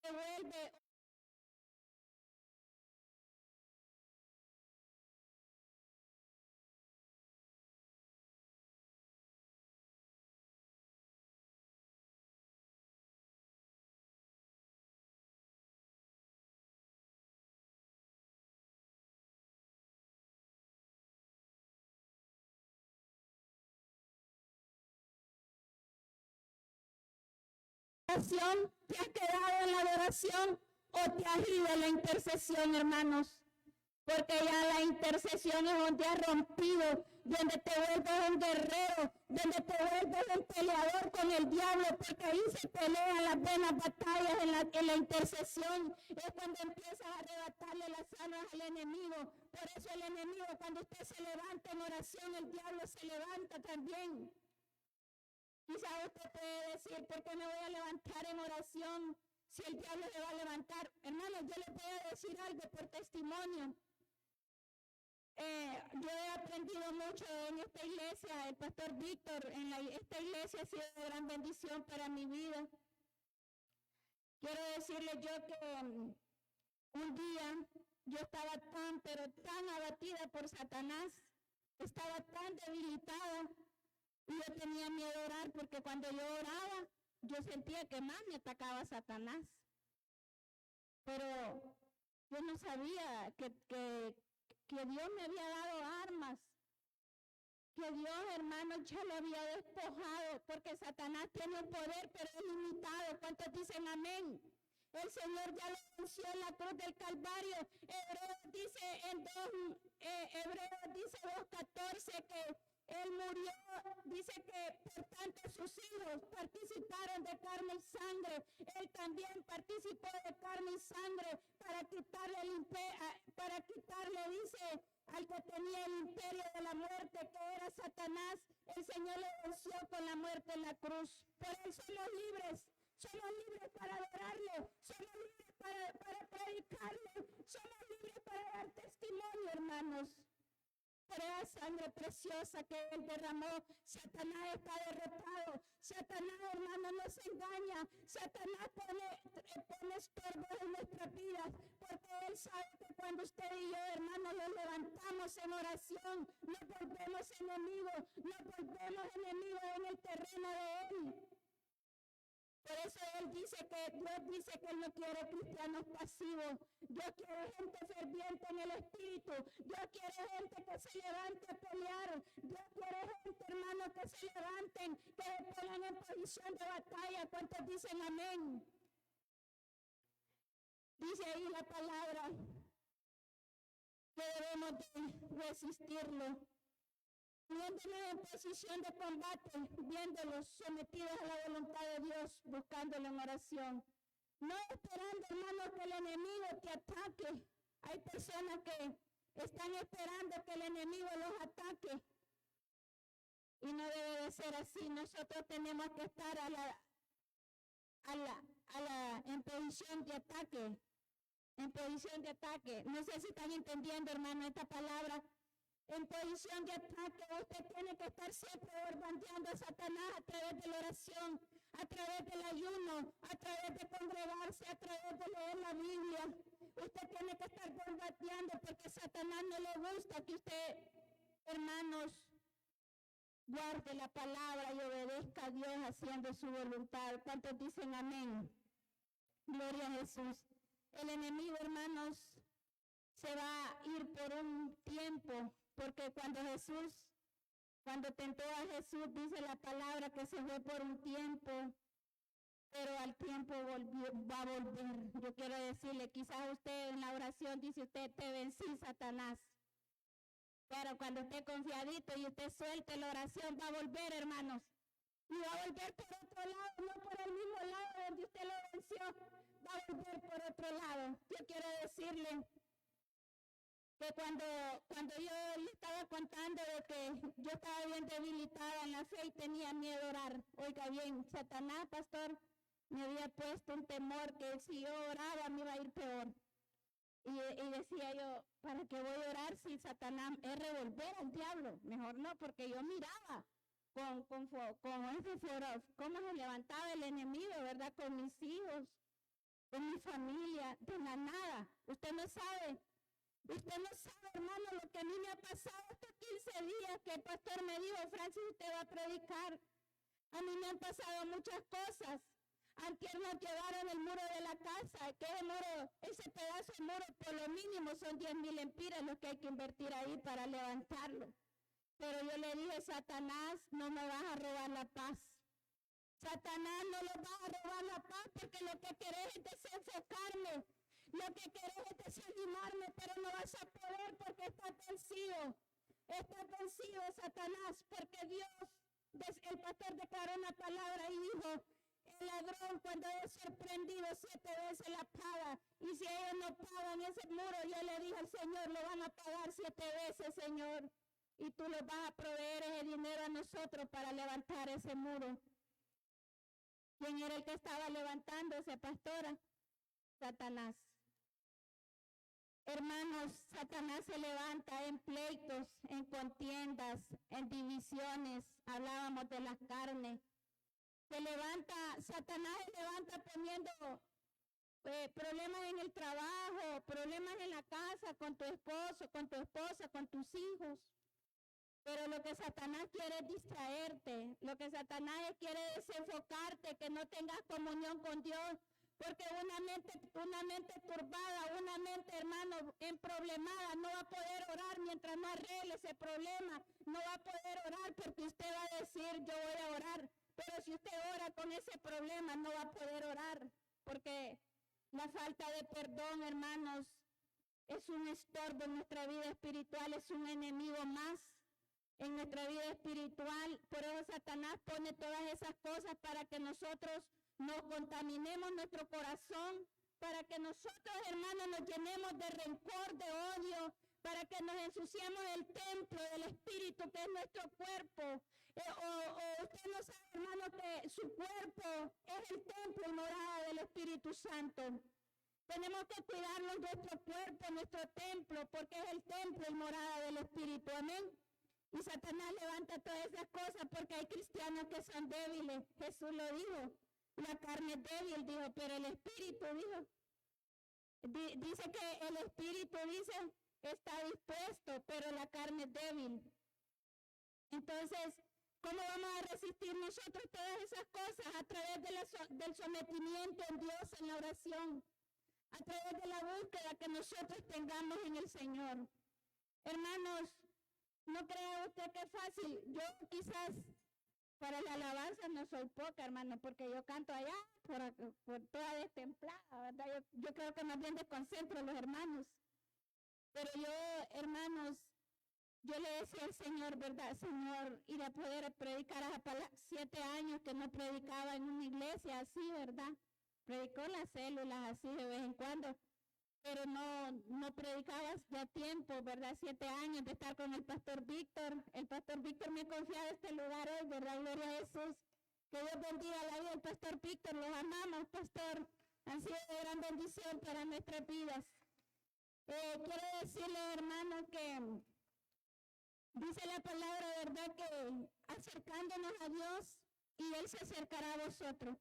se vuelve oración, te has quedado en la adoración o te has ido a la intercesión, hermanos, porque ya la intercesión es donde has rompido donde te vuelves un guerrero, donde te vuelves un peleador con el diablo, porque ahí se pelean las buenas batallas en la intercesión. Es cuando empiezas a arrebatarle las armas al enemigo. Por eso el enemigo, cuando usted se levanta en oración, el diablo se levanta también. Quizá usted puede decir, ¿por qué me voy a levantar en oración si el diablo se va a levantar? Hermanos, yo les voy a decir algo por testimonio. Yo he aprendido mucho en esta iglesia. El pastor Víctor esta iglesia ha sido de gran bendición para mi vida. Quiero decirle yo que un día yo estaba pero tan abatida por Satanás, estaba tan debilitada y yo tenía miedo de orar porque cuando yo oraba yo sentía que más me atacaba Satanás. Pero yo no sabía que Dios me había dado armas, que Dios, hermanos, ya lo había despojado, porque Satanás tiene un poder, pero es limitado. ¿Cuántos dicen amén? El Señor ya lo venció en la cruz del Calvario. Hebreos dice 2:14 que Él murió, dice que por tanto sus hijos participaron de carne y sangre. Él también participó de carne y sangre para quitarle, dice, al que tenía el imperio de la muerte, que era Satanás. El Señor le venció con la muerte en la cruz. Por él somos libres para adorarle, somos libres para predicarle, somos libres para dar testimonio, hermanos. Por esa sangre preciosa que Él derramó, Satanás está derrotado. Satanás, hermano, nos engaña. Satanás pone estorbos en nuestras vidas, porque Él sabe que cuando usted y yo, hermano, nos levantamos en oración, nos volvemos enemigos en el terreno de Él. Por eso Dios dice que Él no quiere cristianos pasivos. Dios quiere gente ferviente en el espíritu. Dios quiere gente que se levante a pelear. Dios quiere gente, hermano, que se levanten, que se pongan en posición de batalla. ¿Cuántos dicen amén? Dice ahí la palabra que debemos de resistirlo. Viéndolos en posición de combate, viéndolos sometidos a la voluntad de Dios, buscándolo en oración. No esperando, hermanos, que el enemigo te ataque. Hay personas que están esperando que el enemigo los ataque. Y no debe de ser así. Nosotros tenemos que estar en posición de ataque. En posición de ataque. No sé si están entendiendo, hermano, esta palabra. En posición de ataque, usted tiene que estar siempre bombardeando a Satanás a través de la oración, a través del ayuno, a través de congregarse, a través de leer la Biblia. Usted tiene que estar bombardeando porque a Satanás no le gusta que usted, hermanos, guarde la palabra y obedezca a Dios haciendo su voluntad. ¿Cuántos dicen amén? Gloria a Jesús. El enemigo, hermanos, se va a ir por un tiempo. Porque cuando tentó a Jesús, dice la palabra que se fue por un tiempo, pero al tiempo va a volver. Yo quiero decirle, quizás usted en la oración dice, usted te vencí, Satanás. Pero cuando esté confiadito y usted suelte la oración, va a volver, hermanos. Y va a volver por otro lado, no por el mismo lado donde usted lo venció. Va a volver por otro lado. Yo quiero decirle que cuando yo le estaba contando de que yo estaba bien debilitada en la fe y tenía miedo a orar, oiga bien, Satanás, pastor, me había puesto un temor que si yo oraba me iba a ir peor. Y decía yo, ¿para qué voy a orar si Satanás es revolver al diablo? Mejor no, porque yo miraba con ese furor, cómo se levantaba el enemigo, ¿verdad? Con mis hijos, con mi familia, de la nada. Usted no sabe, hermano, lo que a mí me ha pasado estos 15 días que el pastor me dijo, Francis, usted va a predicar. A mí me han pasado muchas cosas. Antes nos llevaron el muro de la casa, que ese pedazo de muro por lo mínimo son 10,000 empiras los que hay que invertir ahí para levantarlo. Pero yo le dije, Satanás, no me vas a robar la paz. Satanás, no le vas a robar la paz porque lo que querés es desenfocarme. Lo que querés es desanimarme, pero no vas a poder porque estás vencido. Está vencido Satanás, porque Dios, el pastor declaró una palabra y dijo, el ladrón cuando es sorprendido 7 veces la paga, y si ellos no pagan ese muro, yo le dije al Señor, lo van a pagar 7 veces, Señor, y tú le vas a proveer ese dinero a nosotros para levantar ese muro. ¿Quién era el que estaba levantando esa pastora? Satanás. Hermanos, Satanás se levanta en pleitos, en contiendas, en divisiones. Hablábamos de las carnes. Satanás se levanta poniendo problemas en el trabajo, problemas en la casa, con tu esposo, con tu esposa, con tus hijos. Pero lo que Satanás quiere es distraerte, lo que Satanás quiere es desenfocarte, que no tengas comunión con Dios, porque una mente turbada, una mente, hermano, emproblemada, no va a poder orar mientras no arregle ese problema, no va a poder orar porque usted va a decir, yo voy a orar, pero si usted ora con ese problema, no va a poder orar, porque la falta de perdón, hermanos, es un estorbo en nuestra vida espiritual, es un enemigo más en nuestra vida espiritual. Por eso Satanás pone todas esas cosas para que nosotros nos contaminemos nuestro corazón, para que nosotros, hermanos, nos llenemos de rencor, de odio, para que nos ensuciemos el templo del Espíritu, que es nuestro cuerpo. Usted no sabe, hermano, que su cuerpo es el templo y morada del Espíritu Santo. Tenemos que cuidarnos nuestro cuerpo, nuestro templo, porque es el templo y morada del Espíritu. Amén. Y Satanás levanta todas esas cosas porque hay cristianos que son débiles. Jesús lo dijo. La carne es débil, dijo, pero el Espíritu, dijo. Dice que el Espíritu, dice, está dispuesto, pero la carne es débil. Entonces, ¿cómo vamos a resistir nosotros todas esas cosas? A través del sometimiento en Dios, en la oración. A través de la búsqueda que nosotros tengamos en el Señor. Hermanos, no crea usted que es fácil. Yo quizás para la alabanza no soy poca, hermano, porque yo canto allá por toda destemplada, ¿verdad? Yo creo que más bien desconcentro a los hermanos. Pero yo, hermanos, yo le decía al Señor, ¿verdad? Señor, ir a poder predicar a 7 años que no predicaba en una iglesia así, ¿verdad? Predicó las células así de vez en cuando, pero no predicabas ya tiempo, ¿verdad? 7 años de estar con el pastor Víctor. El pastor Víctor me ha confiado este lugar hoy, ¿verdad? Gloria a Jesús. Que Dios bendiga la vida del pastor Víctor. Los amamos, pastor. Han sido de gran bendición para nuestras vidas. Quiero decirle, hermano, que dice la palabra, ¿verdad? Que acercándonos a Dios y Él se acercará a vosotros.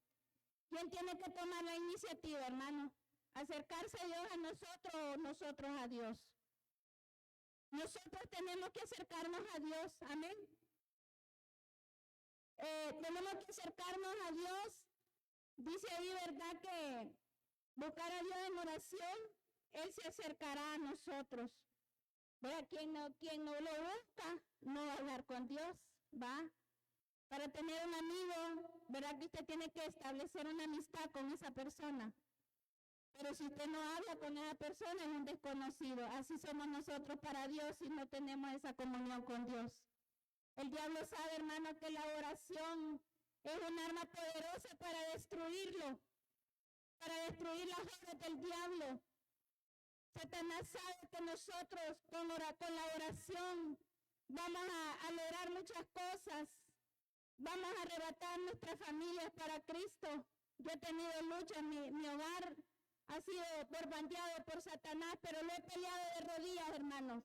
¿Quién tiene que tomar la iniciativa, hermano? Acercarse a Dios a nosotros o nosotros a Dios. Nosotros tenemos que acercarnos a Dios, amén. Tenemos que acercarnos a Dios. Dice ahí, ¿verdad? Que buscar a Dios en oración, Él se acercará a nosotros. ¿Verdad? Quien no lo busca, no va a hablar con Dios, ¿va? Para tener un amigo, ¿verdad? Que usted tiene que establecer una amistad con esa persona. Pero si usted no habla con esa persona, es un desconocido. Así somos nosotros para Dios si no tenemos esa comunión con Dios. El diablo sabe, hermano, que la oración es un arma poderosa para destruirlo, para destruir las obras del diablo. Satanás sabe que nosotros con la oración vamos a lograr muchas cosas. Vamos a arrebatar nuestras familias para Cristo. Yo he tenido lucha en mi hogar. Ha sido bombardeado por Satanás, pero lo he peleado de rodillas, hermanos.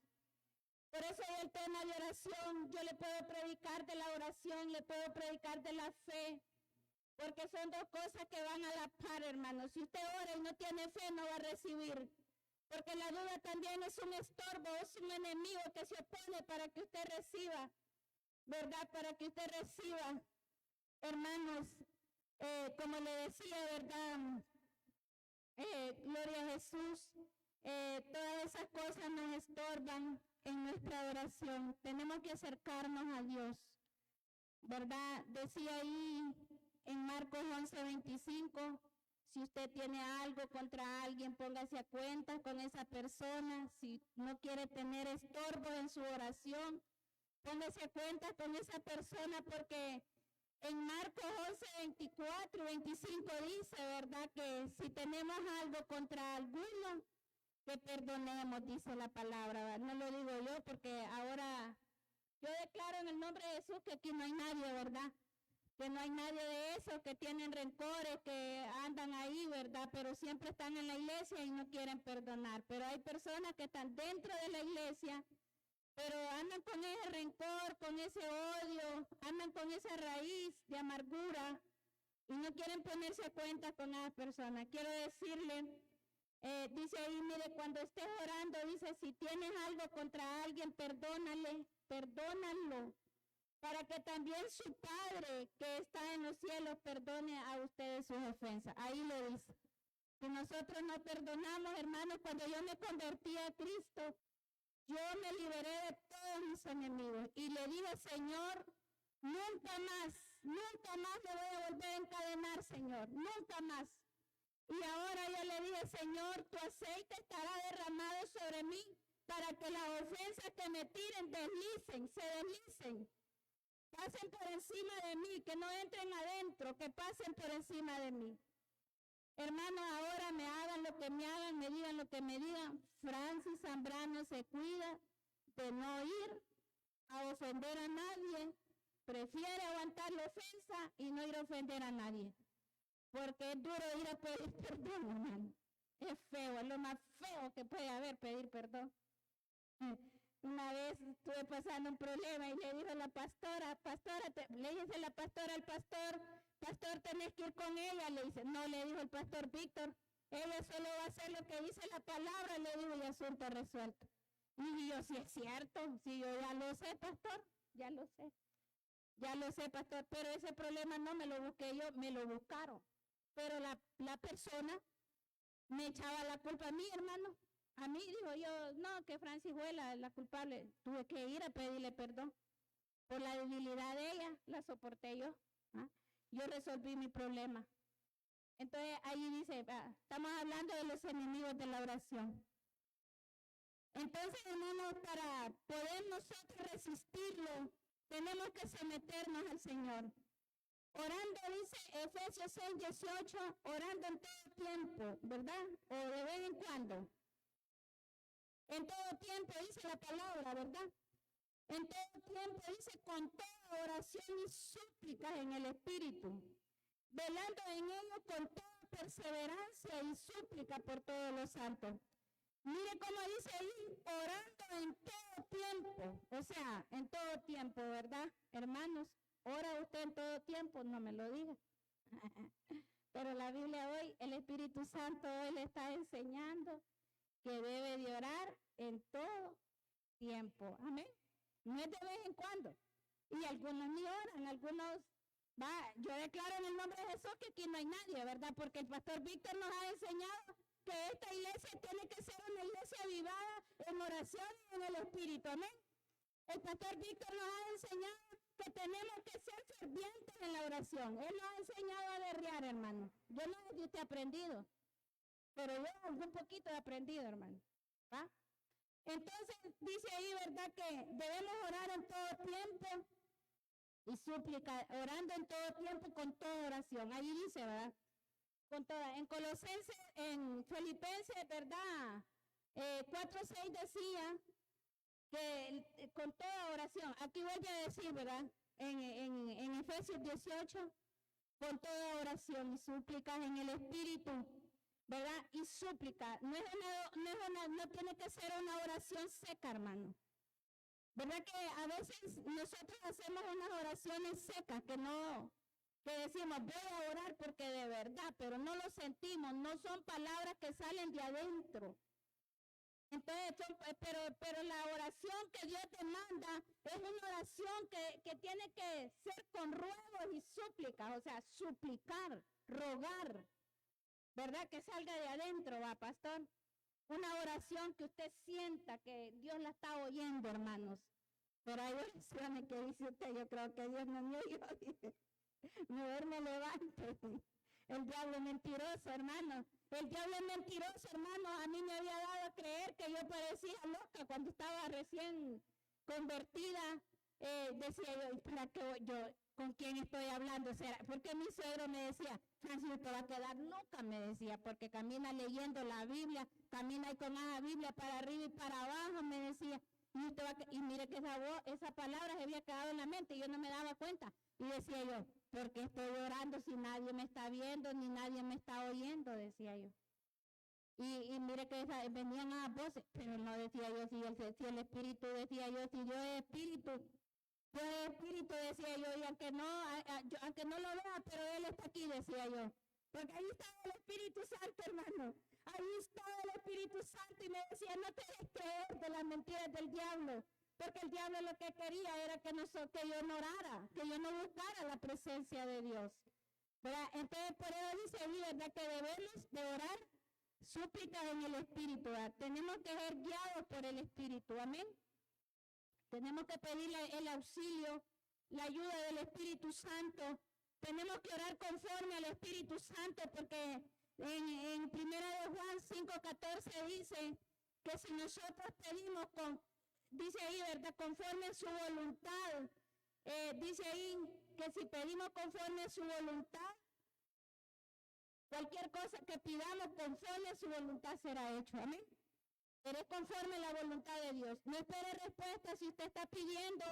Por eso hay el tema de oración. Yo le puedo predicar de la oración, le puedo predicar de la fe, porque son dos cosas que van a la par, hermanos. Si usted ora y no tiene fe, no va a recibir. Porque la duda también es un estorbo, es un enemigo que se opone para que usted reciba, ¿verdad? Para que usted reciba, hermanos, como le decía, ¿verdad? Gloria a Jesús. Todas esas cosas nos estorban en nuestra oración. Tenemos que acercarnos a Dios, ¿verdad? Decía ahí en Marcos 11:25, si usted tiene algo contra alguien, póngase a cuenta con esa persona. Si no quiere tener estorbo en su oración, póngase a cuenta con esa persona, porque en Marcos 11, 24 y 25 dice, ¿verdad? Que si tenemos algo contra alguno, que perdonemos, dice la palabra, ¿verdad? No lo digo yo, porque ahora yo declaro en el nombre de Jesús que aquí no hay nadie, ¿verdad? Que no hay nadie de esos que tienen rencores, que andan ahí, ¿verdad? Pero siempre están en la iglesia y no quieren perdonar. Pero hay personas que están dentro de la iglesia, pero andan con ese rencor, con ese odio, andan con esa raíz de amargura y no quieren ponerse a cuenta con esas personas. Quiero decirle, dice ahí, mire, cuando estés orando, dice, si tienes algo contra alguien, perdónalo, para que también su Padre que está en los cielos perdone a ustedes sus ofensas. Ahí lo dice. Que nosotros no perdonamos, hermanos. Cuando yo me convertí a Cristo, yo me liberé de todos mis enemigos y le dije, Señor, nunca más le voy a volver a encadenar, Señor, nunca más. Y ahora yo le dije, Señor, tu aceite estará derramado sobre mí para que las ofensas que me tiren se deslicen, pasen por encima de mí, que no entren adentro, que pasen por encima de mí. Hermanos, ahora me hagan lo que me hagan, me digan lo que me digan. Francis Zambrano se cuida de no ir a ofender a nadie, prefiere aguantar la ofensa y no ir a ofender a nadie. Porque es duro ir a pedir perdón, hermano. Es feo, es lo más feo que puede haber, pedir perdón. Una vez estuve pasando un problema y le dijo la pastora, le dice la pastora al pastor, tenés que ir con ella. Le dice, no, le dijo el pastor Víctor, ella solo va a hacer lo que dice la palabra, le dijo, y asunto resuelto. Y yo, sí es cierto, sí, yo ya lo sé, pastor, ya lo sé, pastor, pero ese problema no me lo busqué yo, me lo buscaron. Pero la persona me echaba la culpa a mí, hermano. A mí, dijo yo, no, que Francis fue la culpable. Tuve que ir a pedirle perdón. Por la debilidad de ella, la soporté yo. ¿Ah? Yo resolví mi problema. Entonces, ahí dice, estamos hablando de los enemigos de la oración. Entonces, hermanos, para poder nosotros resistirlo, tenemos que someternos al Señor. Orando, dice Efesios 6:18, orando en todo tiempo, ¿verdad? O de vez en cuando. En todo tiempo dice la palabra, ¿verdad? En todo tiempo dice con toda oración y súplicas en el Espíritu, velando en ello con toda perseverancia y súplica por todos los santos. Mire cómo dice ahí, orando en todo tiempo, o sea, en todo tiempo, ¿verdad? Hermanos, ¿ora usted en todo tiempo? No me lo diga. Pero la Biblia hoy, el Espíritu Santo hoy le está enseñando que debe de orar en todo tiempo. Amén. No es de vez en cuando. Y algunos ni oran, algunos, yo declaro en el nombre de Jesús que aquí no hay nadie, ¿verdad? Porque el pastor Víctor nos ha enseñado que esta iglesia tiene que ser una iglesia avivada en oración y en el Espíritu. Amén. El pastor Víctor nos ha enseñado que tenemos que ser fervientes en la oración. Él nos ha enseñado a berrear, hermano. Yo no sé si usted ha aprendido, pero yo un poquito he aprendido, hermano. ¿Va? Entonces dice ahí, ¿verdad? Que debemos orar en todo tiempo y súplica, orando en todo tiempo con toda oración. Ahí dice, ¿verdad? Con toda. En Colosenses, en Filipenses, ¿verdad? 4:6 decía que con toda oración. Aquí voy a decir, ¿verdad? En Efesios 18, con toda oración y súplicas en el Espíritu, ¿verdad? Y súplica. No tiene que ser una oración seca, hermano. ¿Verdad que a veces nosotros hacemos unas oraciones secas que decimos, voy a orar porque de verdad, pero no lo sentimos, no son palabras que salen de adentro. Entonces, pero la oración que Dios te manda es una oración que tiene que ser con ruegos y súplicas, o sea, suplicar, rogar, ¿verdad? Que salga de adentro, va, pastor. Una oración que usted sienta que Dios la está oyendo, hermanos. Pero hay oraciones que dice usted, yo creo que Dios no me oyó. Mejor me levanto. El diablo es mentiroso, hermano. El diablo es mentiroso, hermano. A mí me había dado a creer que yo parecía loca cuando estaba recién convertida. decía yo, ¿para qué yo? ¿Con quién estoy hablando? Porque mi suegro me decía, Francis, no te va a quedar nunca, me decía, porque camina leyendo la Biblia, camina ahí con la Biblia para arriba y para abajo, me decía, y mire que esa palabra se había quedado en la mente y yo no me daba cuenta. Y decía yo, ¿por qué estoy orando si nadie me está viendo ni nadie me está oyendo? Decía yo. Y mire que venían a voces, pero no decía yo, si el Espíritu, decía yo, si yo es Espíritu, decía yo, y aunque no lo vea, pero Él está aquí, decía yo. Porque ahí está el Espíritu Santo, hermano. Ahí está el Espíritu Santo y me decía, no te dejes creer de las mentiras del diablo. Porque el diablo lo que quería era que yo no orara, que yo no buscara la presencia de Dios. ¿Verdad? Entonces, por eso dice ahí, ¿verdad? Que debemos de orar súplicas en el Espíritu. ¿Verdad? Tenemos que ser guiados por el Espíritu. Amén. Tenemos que pedirle el auxilio, la ayuda del Espíritu Santo. Tenemos que orar conforme al Espíritu Santo, porque en 1 Juan 5:14 dice que si nosotros pedimos dice ahí, ¿verdad? Conforme a su voluntad. Dice ahí que si pedimos conforme a su voluntad, cualquier cosa que pidamos conforme a su voluntad será hecho. Amén. Pero es conforme a la voluntad de Dios. No espere respuesta si usted está pidiendo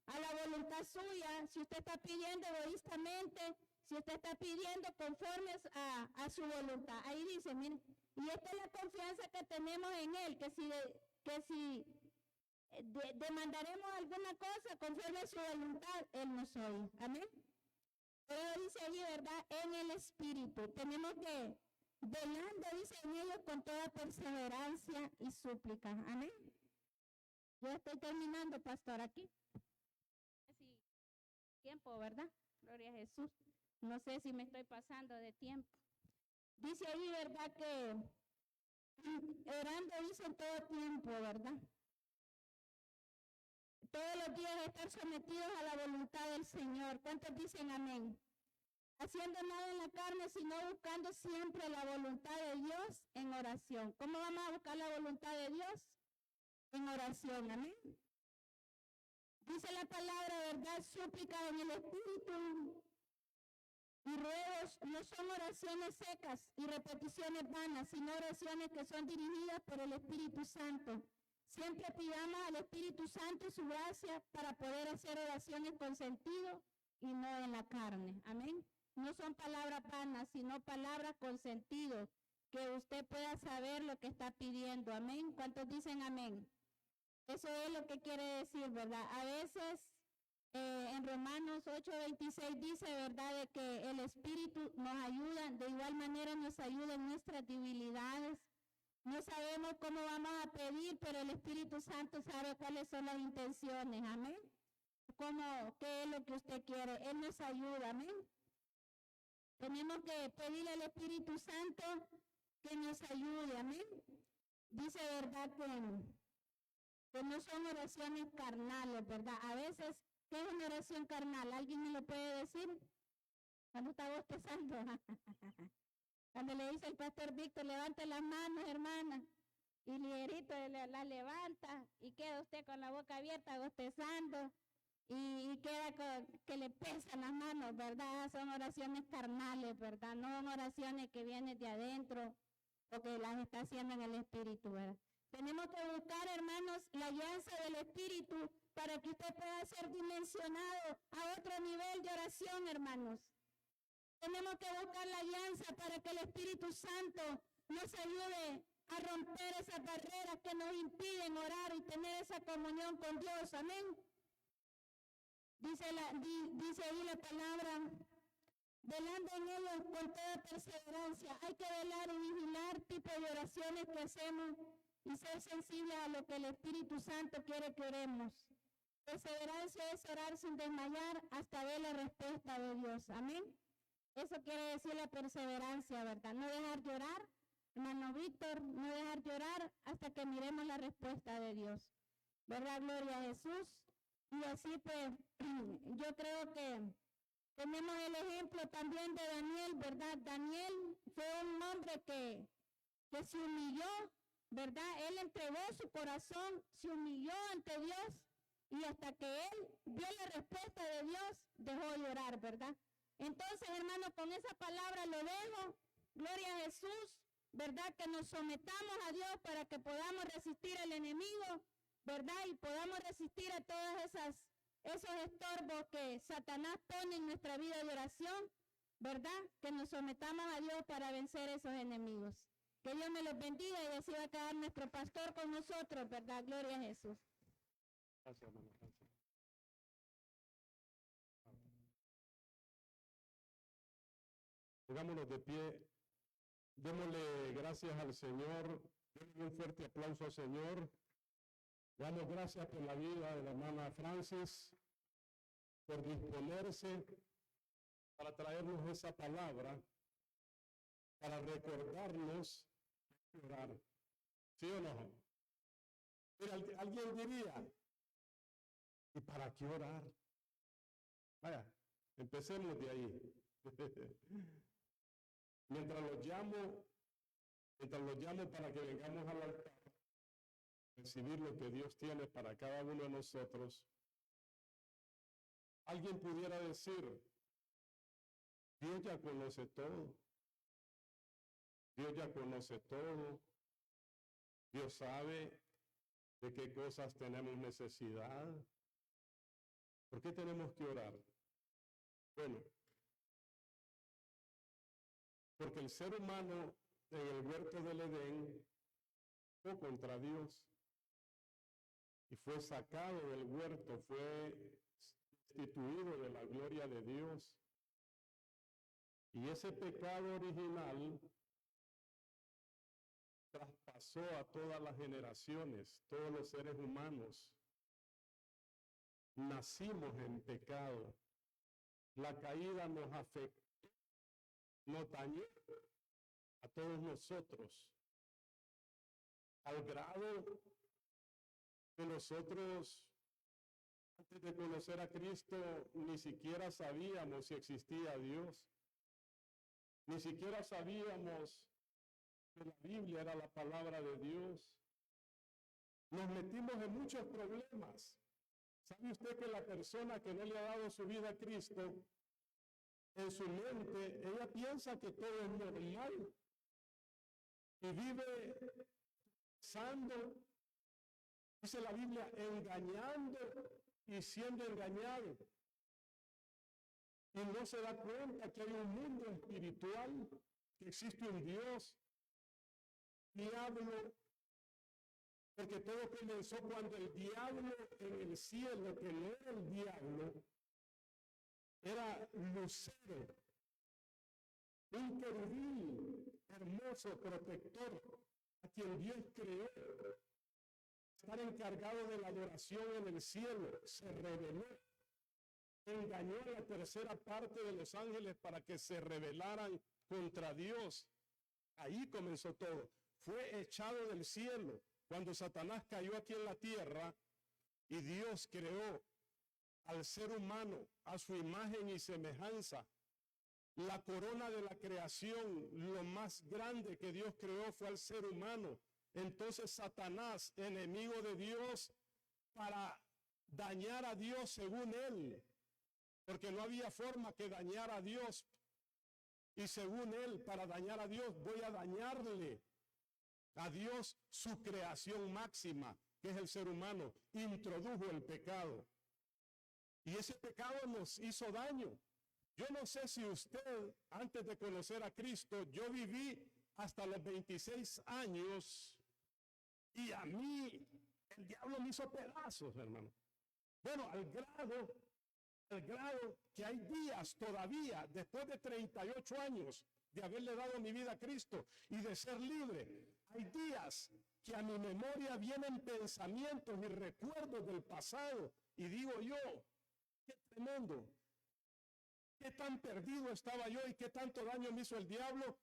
a la voluntad suya, si usted está pidiendo egoístamente, si usted está pidiendo conforme a su voluntad. Ahí dice, miren, y esta es la confianza que tenemos en Él, que si demandaremos alguna cosa conforme a su voluntad, Él nos oye. Amén. Pero dice ahí, ¿verdad? En el Espíritu. Tenemos que velando, dice en ellos, con toda perseverancia y súplica. Amén. Yo estoy terminando, pastor, aquí. Sí, tiempo, ¿verdad? Gloria a Jesús. No sé si me estoy pasando de tiempo. Dice ahí, ¿verdad? Que orando dice en todo tiempo, ¿verdad? Todos los días estar sometidos a la voluntad del Señor. ¿Cuántos dicen amén? Haciendo nada en la carne, sino buscando siempre la voluntad de Dios en oración. ¿Cómo vamos a buscar la voluntad de Dios? En oración, amén. Dice la palabra, ¿verdad? Súplica en el Espíritu y ruegos no son oraciones secas y repeticiones vanas, sino oraciones que son dirigidas por el Espíritu Santo. Siempre pidamos al Espíritu Santo su gracia para poder hacer oraciones con sentido y no en la carne. Amén. No son palabras vanas, sino palabras con sentido, que usted pueda saber lo que está pidiendo. Amén. ¿Cuántos dicen amén? Eso es lo que quiere decir, ¿verdad? A veces en Romanos 8:26 dice, ¿verdad?, de que el Espíritu nos ayuda, de igual manera nos ayuda en nuestras debilidades. No sabemos cómo vamos a pedir, pero el Espíritu Santo sabe cuáles son las intenciones, amén. ¿Qué es lo que usted quiere? Él nos ayuda, amén. Tenemos que pedirle al Espíritu Santo que nos ayude, amén. Dice, ¿verdad?, que no son oraciones carnales, ¿verdad? A veces, ¿qué es una oración carnal? ¿Alguien me lo puede decir? Cuando está bostezando. Cuando le dice el pastor Víctor, levante las manos, hermana, y ligerito la levanta, y queda usted con la boca abierta, bostezando, y queda que le pesan las manos, ¿verdad? Son oraciones carnales, ¿verdad? No son oraciones que vienen de adentro, o que las está haciendo en el Espíritu, ¿verdad? Tenemos que buscar, hermanos, la alianza del Espíritu para que usted pueda ser dimensionado a otro nivel de oración, hermanos. Tenemos que buscar la alianza para que el Espíritu Santo nos ayude a romper esas barreras que nos impiden orar y tener esa comunión con Dios. Amén. Dice ahí la palabra, velando en ellos con toda perseverancia. Hay que velar y vigilar tipo de oraciones que hacemos y ser sensibles a lo que el Espíritu Santo quiere que oremos. Perseverancia es orar sin desmayar hasta ver la respuesta de Dios. Amén. Eso quiere decir la perseverancia, ¿verdad? No dejar llorar, hermano Víctor, no dejar llorar hasta que miremos la respuesta de Dios. ¿Verdad? Gloria a Jesús. Y así pues, yo creo que tenemos el ejemplo también de Daniel, ¿verdad? Daniel fue un hombre que se humilló, ¿verdad? Él entregó su corazón, se humilló ante Dios y hasta que él vio la respuesta de Dios, dejó de llorar, ¿verdad? Entonces, hermano, con esa palabra lo dejo. Gloria a Jesús, ¿verdad? Que nos sometamos a Dios para que podamos resistir al enemigo, ¿verdad? Y podamos resistir a todos esos estorbos que Satanás pone en nuestra vida de oración, ¿verdad? Que nos sometamos a Dios para vencer esos enemigos. Que Dios me los bendiga y así va a quedar nuestro pastor con nosotros, ¿verdad? Gloria a Jesús. Gracias, hermano. Gracias. Pongámonos de pie. Démosle gracias al Señor. Démosle un fuerte aplauso al Señor. Damos gracias por la vida de la hermana Francis, por disponerse para traernos esa palabra, para recordarnos orar. ¿Sí o no? Mira, alguien diría, ¿y para qué orar? Vaya, empecemos de ahí. Mientras los llamo para que vengamos al altar, recibir lo que Dios tiene para cada uno de nosotros, alguien pudiera decir, Dios ya conoce todo. Dios ya conoce todo. Dios sabe de qué cosas tenemos necesidad. ¿Por qué tenemos que orar? Bueno, porque el ser humano en el huerto del Edén fue contra Dios y fue sacado del huerto, fue destituido de la gloria de Dios. Y ese pecado original traspasó a todas las generaciones, todos los seres humanos. Nacimos en pecado. La caída nos afectó, nos dañó a todos nosotros, al grado que nosotros, antes de conocer a Cristo, ni siquiera sabíamos si existía Dios. Ni siquiera sabíamos que la Biblia era la palabra de Dios. Nos metimos en muchos problemas. ¿Sabe usted que la persona que no le ha dado su vida a Cristo, en su mente, ella piensa que todo es normal y vive pensando, dice la Biblia, engañando y siendo engañado? Y no se da cuenta que hay un mundo espiritual, que existe un Dios, diablo, porque todo comenzó cuando el diablo en el cielo, que no era el diablo, era Lucero, un querubín hermoso, protector, a quien Dios creó, estar encargado de la adoración en el cielo. Se rebeló, engañó a la tercera parte de los ángeles para que se rebelaran contra Dios. Ahí comenzó todo. Fue echado del cielo cuando Satanás cayó aquí en la tierra y Dios creó al ser humano a su imagen y semejanza. La corona de la creación, lo más grande que Dios creó fue al ser humano. Entonces Satanás, enemigo de Dios, para dañar a Dios según él, porque no había forma que dañara a Dios, y según él, para dañar a Dios, voy a dañarle a Dios su creación máxima, que es el ser humano. Introdujo el pecado. Y ese pecado nos hizo daño. Yo no sé si usted, antes de conocer a Cristo, yo viví hasta los 26 años y a mí el diablo me hizo pedazos, hermano. Bueno, al grado que hay días todavía, después de 38 años de haberle dado mi vida a Cristo y de ser libre, hay días que a mi memoria vienen pensamientos y recuerdos del pasado y digo yo, qué tremendo, qué tan perdido estaba yo y qué tanto daño me hizo el diablo,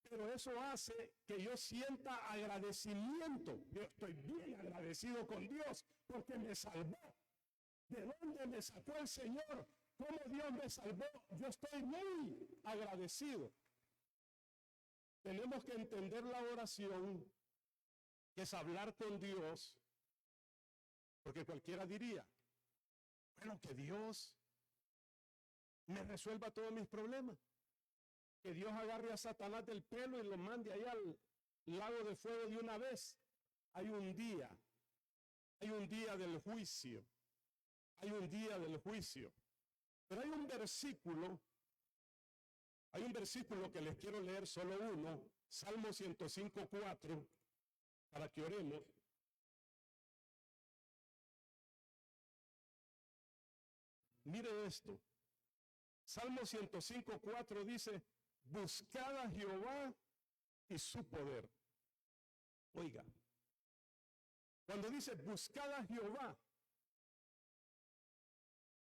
pero eso hace que yo sienta agradecimiento. Yo estoy bien agradecido con Dios porque me salvó. ¿De dónde me sacó el Señor? ¿Cómo Dios me salvó? Yo estoy muy agradecido. Tenemos que entender la oración, que es hablar con Dios, porque cualquiera diría, Bueno, que Dios me resuelva todos mis problemas. Que Dios agarre a Satanás del pelo y lo mande allá al lago de fuego de una vez. Hay un día del juicio. Hay un día del juicio. Pero hay un versículo que les quiero leer, solo uno, Salmo 105:4, para que oremos. Mire esto. Salmo 105:4 dice, buscad a Jehová y su poder. Oiga, cuando dice buscad a Jehová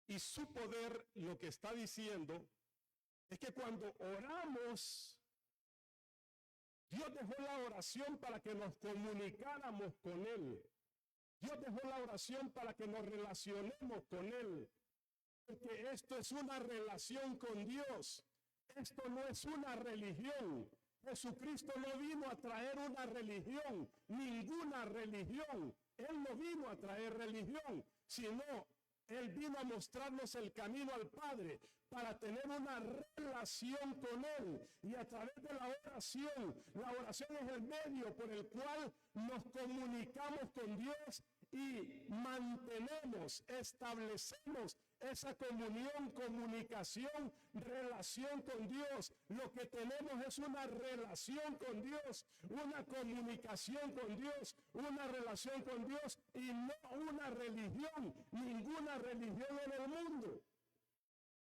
y su poder, lo que está diciendo es que cuando oramos, Dios dejó la oración para que nos comunicáramos con Él. Dios dejó la oración para que nos relacionemos con Él. Porque esto es una relación con Dios. Esto no es una religión. Jesucristo no vino a traer una religión, ninguna religión. Él no vino a traer religión, sino Él vino a mostrarnos el camino al Padre para tener una relación con Él. Y a través de la oración es el medio por el cual nos comunicamos con Dios y mantenemos, establecemos esa comunión, comunicación, relación con Dios. Lo que tenemos es una relación con Dios, una comunicación con Dios, una relación con Dios y no una religión, ninguna religión en el mundo.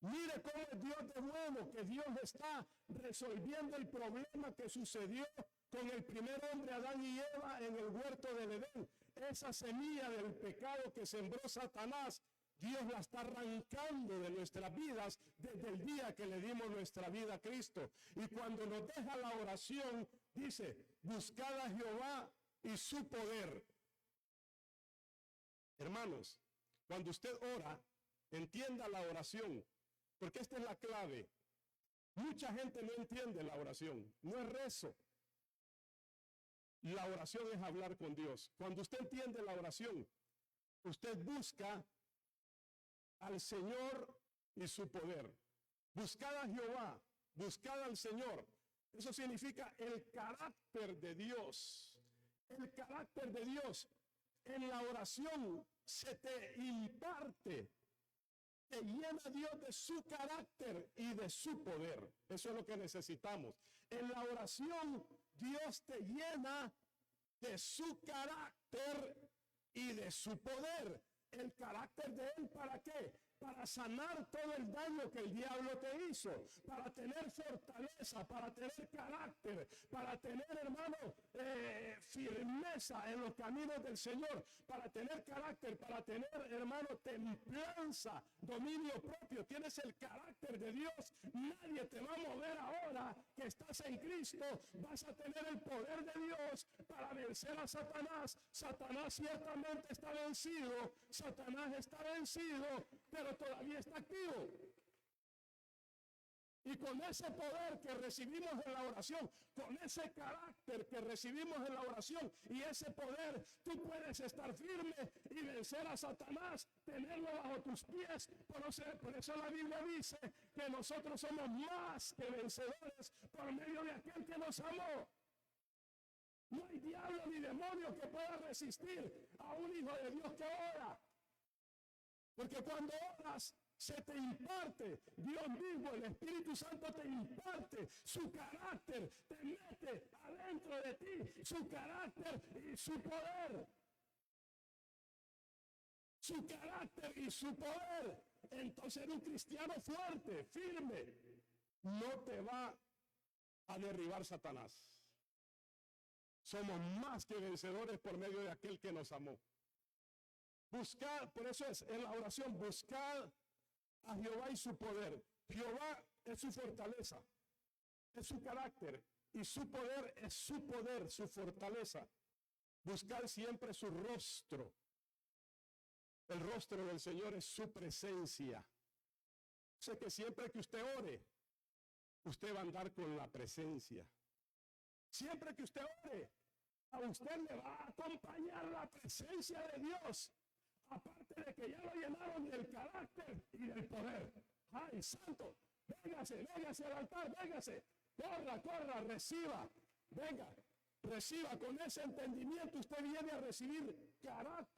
Mire cómo es Dios de bueno, que Dios está resolviendo el problema que sucedió con el primer hombre, Adán y Eva, en el huerto del Edén. Esa semilla del pecado que sembró Satanás, Dios la está arrancando de nuestras vidas desde el día que le dimos nuestra vida a Cristo. Y cuando nos deja la oración, dice, buscad a Jehová y su poder. Hermanos, cuando usted ora, entienda la oración, porque esta es la clave. Mucha gente no entiende la oración, no es rezo. La oración es hablar con Dios. Cuando usted entiende la oración, usted busca al Señor y su poder. Buscad a Jehová, buscad al Señor. Eso significa el carácter de Dios. El carácter de Dios. En la oración se te imparte, te llena Dios de su carácter y de su poder. Eso es lo que necesitamos. En la oración Dios te llena de su carácter y de su poder. ¿El carácter de Él para qué? Para sanar todo el daño que el diablo te hizo, para tener fortaleza, para tener carácter, para tener, hermano, firmeza en los caminos del Señor, para tener carácter, para tener, hermano, templanza, dominio propio. Tienes el carácter de Dios. Nadie te va a mover ahora que estás en Cristo. Vas a tener el poder de Dios para vencer a Satanás. Satanás ciertamente está vencido. Satanás está vencido, pero todavía está activo. Y con ese poder que recibimos en la oración, con ese carácter que recibimos en la oración y ese poder, tú puedes estar firme y vencer a Satanás, tenerlo bajo tus pies. Por eso la Biblia dice que nosotros somos más que vencedores por medio de aquel que nos amó. No hay diablo ni demonio que pueda resistir a un hijo de Dios que ora. Porque cuando oras, se te imparte, Dios mismo, el Espíritu Santo te imparte su carácter, te mete adentro de ti su carácter y su poder. Su carácter y su poder. Entonces eres un cristiano fuerte, firme. No te va a derribar Satanás. Somos más que vencedores por medio de aquel que nos amó. Buscar, por eso es en la oración, buscar a Jehová y su poder. Jehová es su fortaleza, es su carácter, y su poder es su poder, su fortaleza. Buscar siempre su rostro. El rostro del Señor es su presencia. Sé que siempre que usted ore, usted va a andar con la presencia. Siempre que usted ore, a usted le va a acompañar la presencia de Dios. aparte de que ya lo llenaron del carácter y del poder. ¡Ay, santo! Véngase al altar, véngase. Corra, reciba. Venga, reciba con ese entendimiento. Usted viene a recibir carácter.